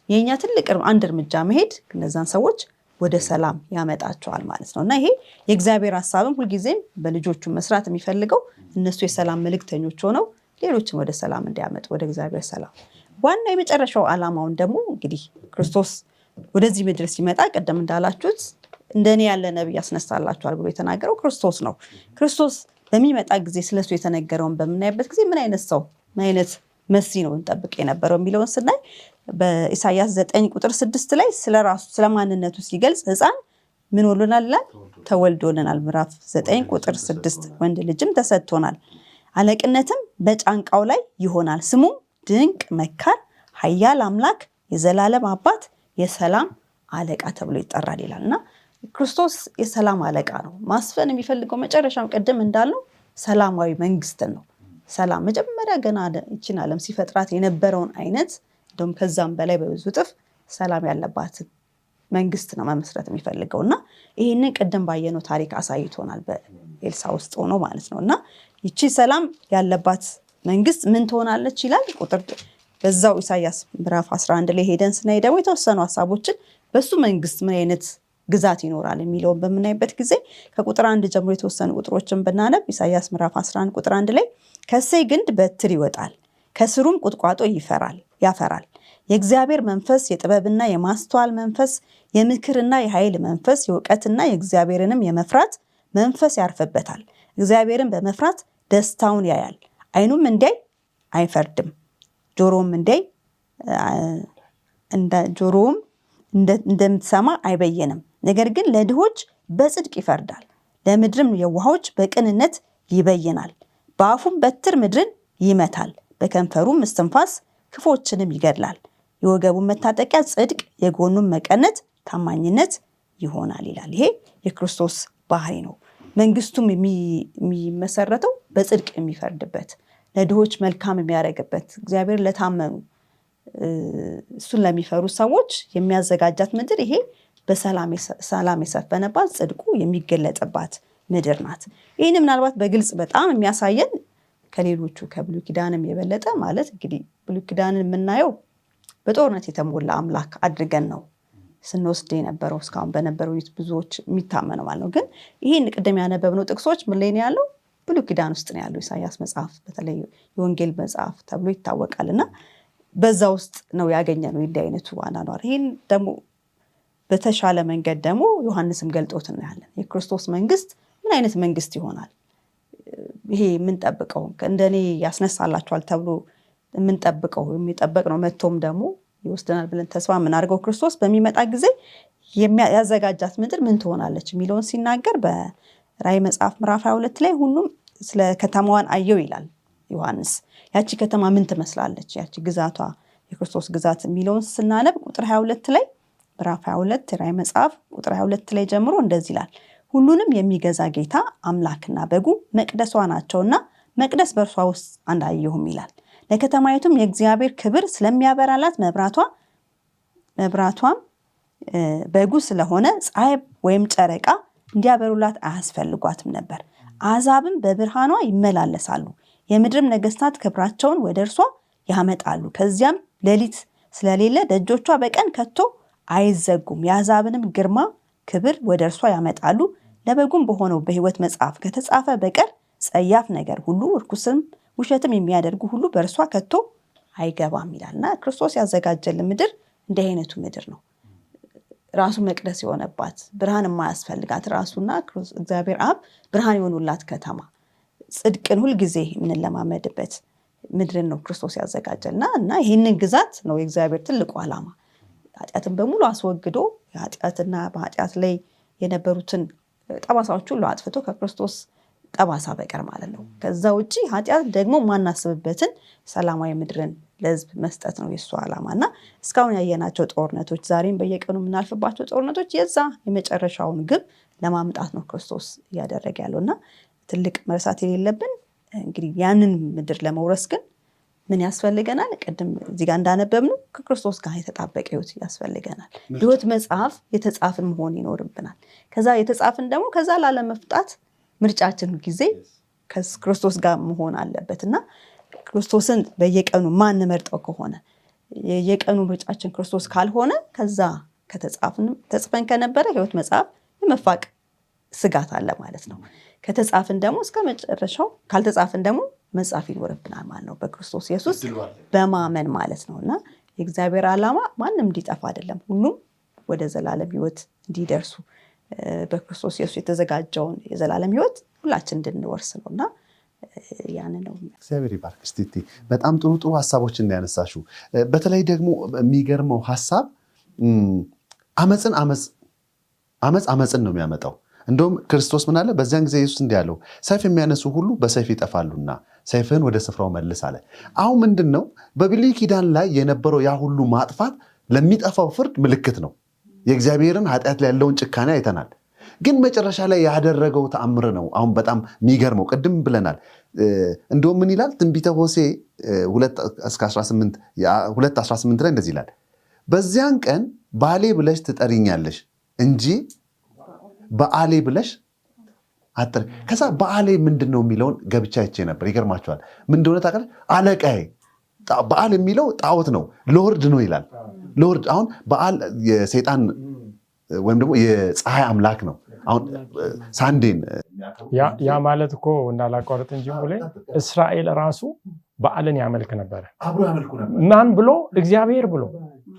የኛ ትልቅ አንድ እርምጃ መሄድ እነዛን ሰዎች ወደ ሰላም ያመጣቸዋል ማለት ነው። እና ይሄ የእግዚአብሔር ሐሳብም ሁልጊዜም በልጆቹ መስራት የሚፈልገው እነሱ የሰላም መልእክተኞች ሆነው ሌሎችን ወደ ሰላም እንዲያመጡ ወደ እግዚአብሔር ሰላም። ዋና የመጨረሻው ዓላማውን ደግሞ እንግዲህ ክርስቶስ ወደዚህ ምድር ሲመጣ ቀደም እንዳላችሁት እንደኔ ያለ ነብይ ያስነሳላችኋል ብሎ የተናገረው ክርስቶስ ነው። ክርስቶስ በሚመጣ ጊዜ ስለሱ የተነገረውን በምናይበት ጊዜ ምን አይነት ሰው ምን አይነት መሲ ነው እንጠብቅ የነበረው የሚለውን ስናይ በኢሳይያስ 9 ቁጥር 6 ላይ ስለራሱ ስለማንነቱ ሲገልጽ ሕፃን ምን ወልዶናል ይላል? ተወልዶልናል። ምዕራፍ 9 ቁጥር 6 ወንድ ልጅም ተሰጥቶናል፣ አለቅነትም በጫንቃው ላይ ይሆናል፣ ስሙም ድንቅ መካር፣ ኃያል አምላክ፣ የዘላለም አባት፣ የሰላም አለቃ ተብሎ ይጠራል ይላልና ክርስቶስ የሰላም አለቃ ነው። ማስፈን የሚፈልገው መጨረሻም ቀደም እንዳልነው ሰላማዊ መንግስትን ነው። ሰላም መጀመሪያ ገና ይችን ዓለም ሲፈጥራት የነበረውን አይነት እንደውም ከዛም በላይ በብዙ እጥፍ ሰላም ያለባት መንግስት ነው መመስረት የሚፈልገውና ይህንን ቀደም ባየነው ታሪክ አሳይቶናል በኤልሳዕ ውስጥ ሆኖ ማለት ነውና ይቺ ሰላም ያለባት መንግስት ምን ትሆናለች ይላል። ቁጥር በዛው ኢሳይያስ ምዕራፍ 11 ላይ ሄደን ስናይ ደግሞ የተወሰኑ ሐሳቦችን በሱ መንግስት ምን አይነት ግዛት ይኖራል የሚለውን በምናይበት ጊዜ ከቁጥር 1 ጀምሮ የተወሰኑ ቁጥሮችን ብናነብ ኢሳይያስ ምዕራፍ 11 ቁጥር 1 ላይ ከእሴይ ግንድ በትር ይወጣል፣ ከስሩም ቁጥቋጦ ያፈራል። የእግዚአብሔር መንፈስ የጥበብና የማስተዋል መንፈስ፣ የምክርና የኃይል መንፈስ፣ የእውቀትና የእግዚአብሔርንም የመፍራት መንፈስ ያርፍበታል። እግዚአብሔርን በመፍራት ደስታውን ያያል። ዓይኑም እንዲያይ አይፈርድም፣ ጆሮውም እንደምትሰማ አይበየንም። ነገር ግን ለድሆች በጽድቅ ይፈርዳል፣ ለምድርም የዋሆች በቅንነት ይበይናል። በአፉም በትር ምድርን ይመታል፣ በከንፈሩም እስትንፋስ ክፎችንም ይገድላል። የወገቡን መታጠቂያ ጽድቅ፣ የጎኑን መቀነት ታማኝነት ይሆናል ይላል። ይሄ የክርስቶስ ባህሪ ነው። መንግስቱም የሚመሰረተው በጽድቅ የሚፈርድበት፣ ለድሆች መልካም የሚያደርግበት፣ እግዚአብሔር ለታመኑ እሱን ለሚፈሩ ሰዎች የሚያዘጋጃት ምድር ይሄ በሰላም የሰፈነባት ጽድቁ የሚገለጥባት ምድር ናት። ይህን ምናልባት በግልጽ በጣም የሚያሳየን ከሌሎቹ ከብሉይ ኪዳንም የበለጠ ማለት እንግዲህ ብሉይ ኪዳንን የምናየው በጦርነት የተሞላ አምላክ አድርገን ነው ስንወስድ የነበረው እስካሁን በነበረው ብዙዎች የሚታመነው ማለት ነው። ግን ይህን ቅድም ያነበብነው ጥቅሶች ምን ላይ ነው ያለው? ብሉይ ኪዳን ውስጥ ነው ያለው። ኢሳይያስ መጽሐፍ በተለይ የወንጌል መጽሐፍ ተብሎ ይታወቃልና በዛ ውስጥ ነው ያገኘነው እንዲህ አይነቱ አኗኗር። ይህን ደግሞ በተሻለ መንገድ ደግሞ ዮሐንስም ገልጦት እናያለን። የክርስቶስ መንግስት ምን አይነት መንግስት ይሆናል? ይሄ የምንጠብቀው እንደኔ ያስነሳላችኋል ተብሎ የምንጠብቀው የሚጠበቅ ነው። መጥቶም ደግሞ ይወስደናል ብለን ተስፋ የምናደርገው ክርስቶስ በሚመጣ ጊዜ ያዘጋጃት ምድር ምን ትሆናለች የሚለውን ሲናገር በራዕይ መጽሐፍ ምዕራፍ 22 ላይ ሁሉም ስለ ከተማዋን አየው ይላል ዮሐንስ። ያቺ ከተማ ምን ትመስላለች? ያቺ ግዛቷ የክርስቶስ ግዛት የሚለውን ስናነብ ቁጥር 22 ላይ ምዕራፍ 22 ራዕይ መጽሐፍ ቁጥር 22 ላይ ጀምሮ እንደዚህ ይላል። ሁሉንም የሚገዛ ጌታ አምላክና በጉ መቅደሷ ናቸውና መቅደስ በእርሷ ውስጥ አንዳየሁም ይላል። ለከተማይቱም የእግዚአብሔር ክብር ስለሚያበራላት መብራቷም በጉ ስለሆነ ፀሐይ ወይም ጨረቃ እንዲያበሩላት አያስፈልጓትም ነበር። አሕዛብም በብርሃኗ ይመላለሳሉ፣ የምድርም ነገስታት ክብራቸውን ወደ እርሷ ያመጣሉ። ከዚያም ሌሊት ስለሌለ ደጆቿ በቀን ከቶ አይዘጉም። የአሕዛብንም ግርማ ክብር ወደ እርሷ ያመጣሉ። ለበጉም በሆነው በሕይወት መጽሐፍ ከተጻፈ በቀር ጸያፍ ነገር ሁሉ ርኩስም ውሸትም የሚያደርጉ ሁሉ በእርሷ ከቶ አይገባም ይላልና ክርስቶስ ያዘጋጀልን ምድር እንዲህ አይነቱ ምድር ነው። ራሱ መቅደስ የሆነባት ብርሃን የማያስፈልጋት ራሱና እግዚአብሔር አብ ብርሃን የሆኑላት ከተማ ጽድቅን ሁልጊዜ የምንለማመድበት ምድርን ነው ክርስቶስ ያዘጋጀልና እና ይህንን ግዛት ነው የእግዚአብሔር ትልቁ ዓላማ። ኃጢአትን በሙሉ አስወግዶ ኃጢአትና በኃጢአት ላይ የነበሩትን ጠባሳዎች ሁሉ አጥፍቶ ከክርስቶስ ጠባሳ በቀር ማለት ነው። ከዛ ውጪ ኃጢአት ደግሞ ማናስብበትን ሰላማዊ ምድርን ለሕዝብ መስጠት ነው የሱ ዓላማና እስካሁን ያየናቸው ጦርነቶች ዛሬም በየቀኑ የምናልፍባቸው ጦርነቶች የዛ የመጨረሻውን ግብ ለማምጣት ነው ክርስቶስ እያደረገ ያለውና ትልቅ መርሳት የሌለብን እንግዲህ ያንን ምድር ለመውረስ ግን ምን ያስፈልገናል? ቅድም እዚህ ጋር እንዳነበብነው ከክርስቶስ ጋር የተጣበቀ ህይወት ያስፈልገናል። ህይወት መጽሐፍ የተጻፍን መሆን ይኖርብናል። ከዛ የተጻፍን ደግሞ ከዛ ላለመፍጣት ምርጫችን ጊዜ ከክርስቶስ ጋር መሆን አለበትና ክርስቶስን በየቀኑ ማንመርጠው ከሆነ የየቀኑ ምርጫችን ክርስቶስ ካልሆነ ከዛ ተጽፈን ከነበረ ህይወት መጽሐፍ የመፋቅ ስጋት አለ ማለት ነው። ከተጻፍን ደግሞ እስከ መጨረሻው ካልተጻፍን ደግሞ መጻፍ ይኖርብናል ማለት ነው በክርስቶስ ኢየሱስ በማመን ማለት ነውና የእግዚአብሔር ዓላማ ማንም እንዲጠፋ አይደለም፣ ሁሉም ወደ ዘላለም ህይወት እንዲደርሱ በክርስቶስ ኢየሱስ የተዘጋጀውን የዘላለም ህይወት ሁላችን እንድንወርስ ነውና ያን ነው። እግዚአብሔር ይባርክ። እስቲ በጣም ጥሩ ጥሩ ሐሳቦችን ያነሳሽው። በተለይ ደግሞ የሚገርመው ሐሳብ አመጽን ነው የሚያመጣው። እንደውም ክርስቶስ ምን አለ? በዚያን ጊዜ ኢየሱስ እንዲህ አለው፣ ሰይፍ የሚያነሱ ሁሉ በሰይፍ ይጠፋሉና ሰይፍህን ወደ ስፍራው መልስ አለ። አሁን ምንድነው በብሉይ ኪዳን ላይ የነበረው ያ ሁሉ ማጥፋት ለሚጠፋው ፍርድ ምልክት ነው። የእግዚአብሔርን ኃጢአት ላይ ያለውን ጭካኔ አይተናል። ግን መጨረሻ ላይ ያደረገው ተአምር ነው አሁን በጣም የሚገርመው። ቅድም ብለናል። እንደውም ምን ይላል? ትንቢተ ሆሴዕ 2:18 ላይ እንደዚህ ይላል፣ በዚያን ቀን ባሌ ብለሽ ትጠሪኛለሽ እንጂ በአሌ ብለሽ አጥር። ከዛ በአሌ ምንድነው የሚለውን ገብቻ አይቼ ነበር። ይገርማቸዋል። ምን እንደሆነ ታውቃለህ? አለቃዬ። በአል የሚለው ጣዖት ነው፣ ሎርድ ነው ይላል። ሎርድ አሁን በአል የሰይጣን ወይም ደግሞ የፀሐይ አምላክ ነው። አሁን ሳንዴን ያ ማለት እኮ እንዳላቋርጥ እንጂ ብለ እስራኤል ራሱ በአልን ያመልክ ነበረ። ማን ብሎ? እግዚአብሔር ብሎ።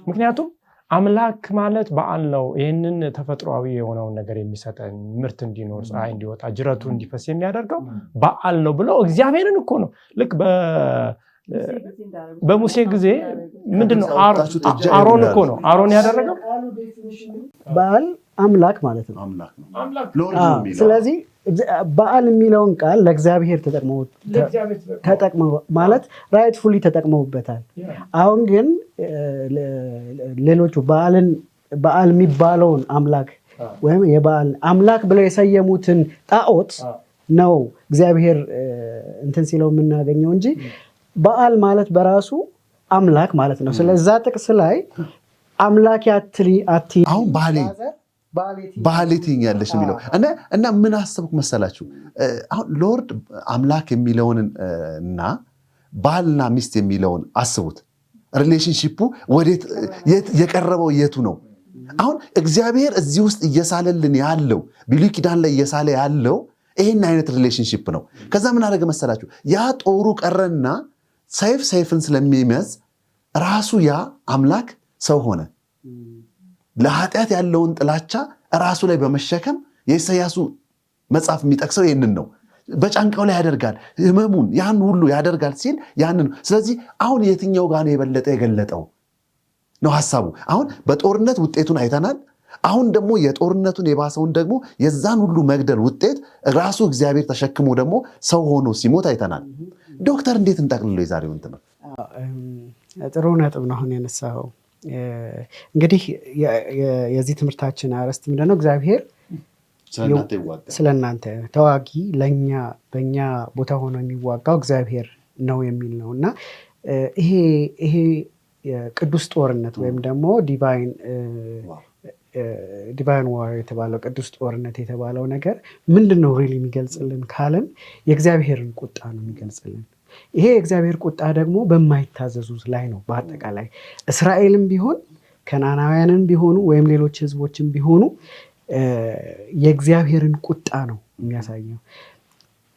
ምክንያቱም አምላክ ማለት በዓል ነው። ይህንን ተፈጥሯዊ የሆነውን ነገር የሚሰጠን ምርት እንዲኖር ፀሐይ እንዲወጣ ጅረቱ እንዲፈስ የሚያደርገው በዓል ነው ብለው እግዚአብሔርን እኮ ነው። ልክ በሙሴ ጊዜ ምንድነው አሮን እኮ ነው አሮን ያደረገው። በዓል አምላክ ማለት ነው። ስለዚህ በዓል የሚለውን ቃል ለእግዚአብሔር ተጠቅመው ማለት ራይትፉሊ ተጠቅመውበታል። አሁን ግን ሌሎቹ በዓል የሚባለውን አምላክ ወይም የበዓል አምላክ ብለው የሰየሙትን ጣዖት ነው እግዚአብሔር እንትን ሲለው የምናገኘው እንጂ በዓል ማለት በራሱ አምላክ ማለት ነው። ስለዛ ጥቅስ ላይ አምላክ አሁን ባህሌ ትይኛለሽ የሚለው እና ምን አሰብኩ መሰላችሁ? አሁን ሎርድ አምላክ የሚለውን እና ባልና ሚስት የሚለውን አስቡት። ሪሌሽንሺፑ ወዴት የቀረበው የቱ ነው? አሁን እግዚአብሔር እዚህ ውስጥ እየሳለልን ያለው ብሉይ ኪዳን ላይ እየሳለ ያለው ይሄን አይነት ሪሌሽንሺፕ ነው። ከዛ ምን አደረገ መሰላችሁ? ያ ጦሩ ቀረና ሰይፍን ስለሚመዝ ራሱ ያ አምላክ ሰው ሆነ። ለኃጢአት ያለውን ጥላቻ ራሱ ላይ በመሸከም የኢሳያሱ መጽሐፍ የሚጠቅሰው ይህንን ነው። በጫንቃው ላይ ያደርጋል፣ ህመሙን ያን ሁሉ ያደርጋል ሲል ያንን። ስለዚህ አሁን የትኛው ጋር ነው የበለጠ የገለጠው ነው ሐሳቡ። አሁን በጦርነት ውጤቱን አይተናል። አሁን ደግሞ የጦርነቱን የባሰውን ደግሞ የዛን ሁሉ መግደል ውጤት ራሱ እግዚአብሔር ተሸክሞ ደግሞ ሰው ሆኖ ሲሞት አይተናል። ዶክተር እንዴት እንጠቅልሎ የዛሬውን ትምህርት? ጥሩ ነጥብ ነው አሁን ያነሳው። እንግዲህ የዚህ ትምህርታችን አርዕስት ምንድነው? እግዚአብሔር ስለእናንተ ተዋጊ፣ በእኛ ቦታ ሆኖ የሚዋጋው እግዚአብሔር ነው የሚል ነው እና ይሄ ቅዱስ ጦርነት ወይም ደግሞ ዲቫይን ዋር የተባለው ቅዱስ ጦርነት የተባለው ነገር ምንድን ነው ሪሊ የሚገልጽልን ካለን የእግዚአብሔርን ቁጣ ነው የሚገልጽልን። ይሄ የእግዚአብሔር ቁጣ ደግሞ በማይታዘዙት ላይ ነው። በአጠቃላይ እስራኤልም ቢሆን ከናናውያንም ቢሆኑ ወይም ሌሎች ህዝቦችም ቢሆኑ የእግዚአብሔርን ቁጣ ነው የሚያሳየው።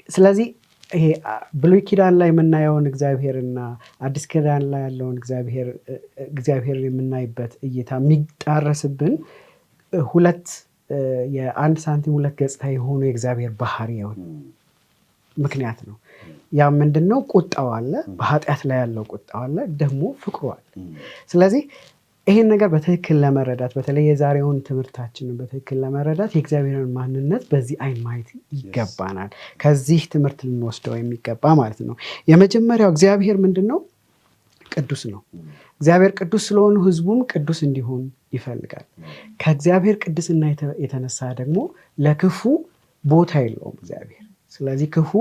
ስለዚህ ይሄ ብሉይ ኪዳን ላይ የምናየውን እግዚአብሔርና አዲስ ኪዳን ላይ ያለውን እግዚአብሔር የምናይበት እይታ የሚጣረስብን ሁለት የአንድ ሳንቲም ሁለት ገጽታ የሆኑ የእግዚአብሔር ባህሪያውን ምክንያት ነው። ያ ምንድነው? ቁጣው አለ፣ በኃጢአት ላይ ያለው ቁጣው አለ፣ ደግሞ ፍቅሩ አለ። ስለዚህ ይሄን ነገር በትክክል ለመረዳት በተለይ የዛሬውን ትምህርታችንን በትክክል ለመረዳት የእግዚአብሔርን ማንነት በዚህ አይን ማየት ይገባናል። ከዚህ ትምህርት ልንወስደው የሚገባ ማለት ነው። የመጀመሪያው እግዚአብሔር ምንድነው? ቅዱስ ነው። እግዚአብሔር ቅዱስ ስለሆኑ ሕዝቡም ቅዱስ እንዲሆን ይፈልጋል። ከእግዚአብሔር ቅድስና የተነሳ ደግሞ ለክፉ ቦታ የለውም እግዚአብሔር። ስለዚህ ክፉ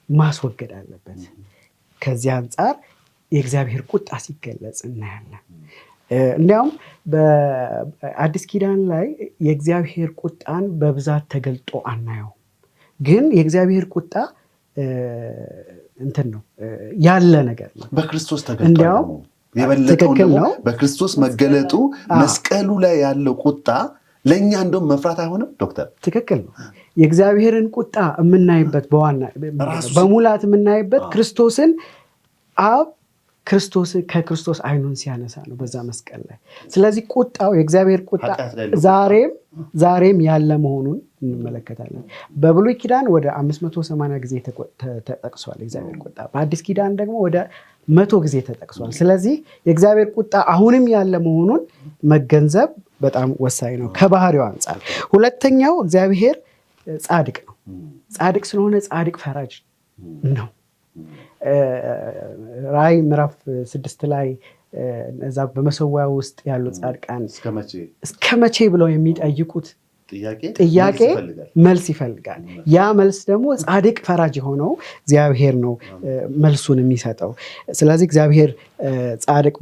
ማስወገድ አለበት። ከዚህ አንጻር የእግዚአብሔር ቁጣ ሲገለጽ እናያለን። እንዲያውም በአዲስ ኪዳን ላይ የእግዚአብሔር ቁጣን በብዛት ተገልጦ አናየው። ግን የእግዚአብሔር ቁጣ እንትን ነው ያለ ነገር ነው። በክርስቶስ ተገልጧል። የበለጠው ደግሞ በክርስቶስ መገለጡ መስቀሉ ላይ ያለው ቁጣ ለእኛ እንደውም መፍራት አይሆንም ዶክተር? ትክክል ነው። የእግዚአብሔርን ቁጣ የምናይበት በሙላት የምናይበት ክርስቶስን አብ ከክርስቶስ አይኑን ሲያነሳ ነው በዛ መስቀል ላይ። ስለዚህ ቁጣው የእግዚአብሔር ቁጣ ዛሬም ያለ መሆኑን እንመለከታለን። በብሉይ ኪዳን ወደ 580 ጊዜ ተጠቅሷል የእግዚአብሔር ቁጣ። በአዲስ ኪዳን ደግሞ ወደ 100 ጊዜ ተጠቅሷል። ስለዚህ የእግዚአብሔር ቁጣ አሁንም ያለ መሆኑን መገንዘብ በጣም ወሳኝ ነው ከባህሪው አንጻር። ሁለተኛው እግዚአብሔር ጻድቅ ነው። ጻድቅ ስለሆነ ጻድቅ ፈራጅ ነው። ራዕይ ምዕራፍ 6 ላይ እዛ በመሰዊያ ውስጥ ያሉ ጻድቃን እስከ መቼ ብለው የሚጠይቁት ጥያቄ መልስ ይፈልጋል። ያ መልስ ደግሞ ጻድቅ ፈራጅ የሆነው እግዚአብሔር ነው መልሱን የሚሰጠው። ስለዚህ እግዚአብሔር ጻድቅ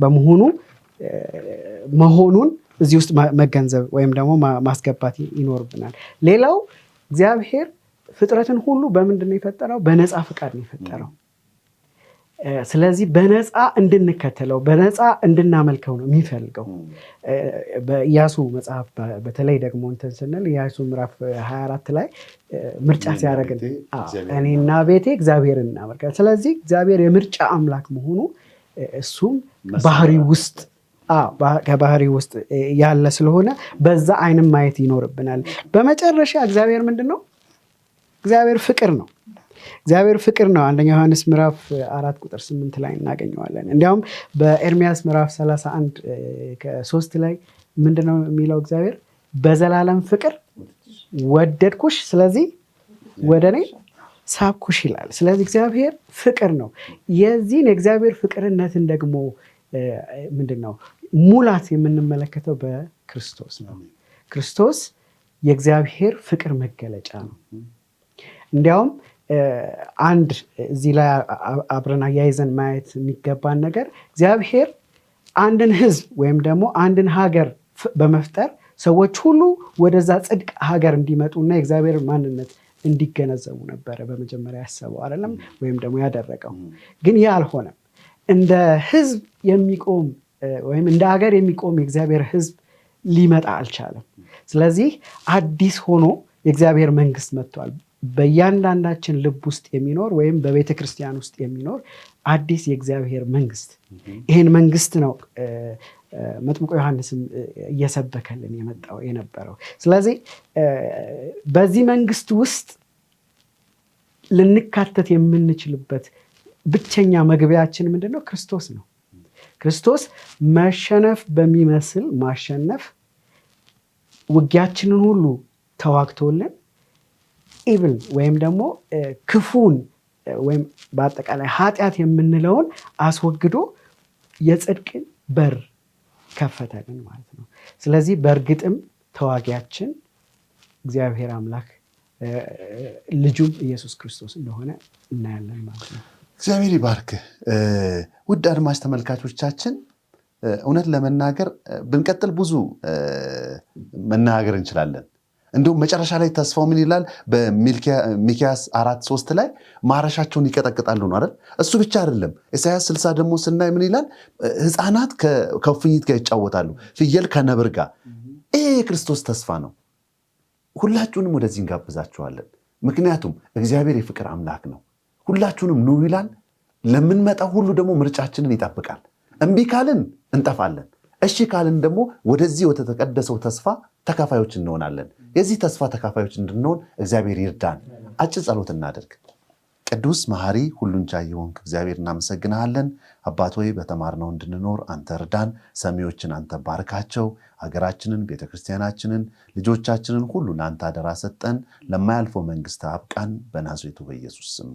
መሆኑን እዚህ ውስጥ መገንዘብ ወይም ደግሞ ማስገባት ይኖርብናል። ሌላው እግዚአብሔር ፍጥረትን ሁሉ በምንድን ነው የፈጠረው? በነፃ ፍቃድ ነው የፈጠረው። ስለዚህ በነፃ እንድንከተለው በነፃ እንድናመልከው ነው የሚፈልገው። በኢያሱ መጽሐፍ በተለይ ደግሞ እንትን ስንል ኢያሱ ምዕራፍ 24 ላይ ምርጫ ሲያደርግን እኔና ቤቴ እግዚአብሔርን እናመልካለን። ስለዚህ እግዚአብሔር የምርጫ አምላክ መሆኑ እሱም ከባህሪ ውስጥ ያለ ስለሆነ በዛ አይንም ማየት ይኖርብናል። በመጨረሻ እግዚአብሔር ምንድን ነው? እግዚአብሔር ፍቅር ነው። እግዚአብሔር ፍቅር ነው። አንደኛ ዮሐንስ ምዕራፍ 4:8 ላይ እናገኘዋለን። እንዲያውም በኤርሚያስ ምዕራፍ 31:3 ላይ ምንድነው የሚለው? እግዚአብሔር በዘላለም ፍቅር ወደድኩሽ፣ ስለዚህ ወደ እኔ ሳብኩሽ ይላል። ስለዚህ እግዚአብሔር ፍቅር ነው። የዚህን የእግዚአብሔር ፍቅርነትን ደግሞ ምንድነው ሙላት የምንመለከተው በክርስቶስ ነው። ክርስቶስ የእግዚአብሔር ፍቅር መገለጫ ነው። እንዲያውም አንድ እዚህ ላይ አብረን አያይዘን ማየት የሚገባን ነገር እግዚአብሔር አንድን ሕዝብ ወይም ደግሞ አንድን ሀገር በመፍጠር ሰዎች ሁሉ ወደዛ ጽድቅ ሀገር እንዲመጡና የእግዚአብሔር ማንነት እንዲገነዘቡ ነበረ በመጀመሪያ ያሰበው አይደለም? ወይም ደግሞ ያደረገው። ግን ያ አልሆነም። እንደ ሕዝብ የሚቆም ወይም እንደ ሀገር የሚቆም የእግዚአብሔር ሕዝብ ሊመጣ አልቻለም። ስለዚህ አዲስ ሆኖ የእግዚአብሔር መንግስት መጥቷል። በእያንዳንዳችን ልብ ውስጥ የሚኖር ወይም በቤተ ክርስቲያን ውስጥ የሚኖር አዲስ የእግዚአብሔር መንግስት። ይህን መንግስት ነው መጥምቁ ዮሐንስም እየሰበከልን የነበረው። ስለዚህ በዚህ መንግስት ውስጥ ልንካተት የምንችልበት ብቸኛ መግቢያችን ምንድነው? ክርስቶስ ነው። ክርስቶስ መሸነፍ በሚመስል ማሸነፍ ውጊያችንን ሁሉ ተዋግቶልን ኢቭል ወይም ደግሞ ክፉን ወይም በአጠቃላይ ኃጢአት የምንለውን አስወግዶ የጽድቅን በር ከፈተልን ማለት ነው። ስለዚህ በእርግጥም ተዋጊያችን እግዚአብሔር አምላክ ልጁም ኢየሱስ ክርስቶስ እንደሆነ እናያለን ማለት ነው። እግዚአብሔር ይባርክ። ውድ አድማጭ ተመልካቾቻችን እውነት ለመናገር ብንቀጥል ብዙ መናገር እንችላለን። እንዲሁም መጨረሻ ላይ ተስፋው ምን ይላል? በሚክያስ 4:3 ላይ ማረሻቸውን ይቀጠቅጣሉ ነው አይደል? እሱ ብቻ አይደለም። ኢሳይያስ 60 ደግሞ ስናይ ምን ይላል? ሕፃናት ከእፉኝት ጋር ይጫወታሉ፣ ፍየል ከነብር ጋር። ይሄ የክርስቶስ ተስፋ ነው። ሁላችሁንም ወደዚህ እንጋብዛችኋለን። ምክንያቱም እግዚአብሔር የፍቅር አምላክ ነው። ሁላችሁንም ኑ ይላል። ለምንመጣው ሁሉ ደግሞ ምርጫችንን ይጠብቃል። እምቢ ካልን እንጠፋለን፣ እሺ ካልን ደግሞ ወደዚህ ወደ ተቀደሰው ተስፋ ተካፋዮች እንሆናለን። የዚህ ተስፋ ተካፋዮች እንድንሆን እግዚአብሔር ይርዳን። አጭር ጸሎት እናደርግ። ቅዱስ መሐሪ ሁሉን ቻይ የሆንክ እግዚአብሔር እናመሰግንሃለን። አባት ሆይ በተማርነው እንድንኖር አንተ እርዳን። ሰሚዎችን አንተ ባርካቸው። ሀገራችንን፣ ቤተክርስቲያናችንን፣ ልጆቻችንን ሁሉ ለአንተ አደራ ሰጠን። ለማያልፈው መንግስት አብቃን። በናዝሬቱ በኢየሱስ ስም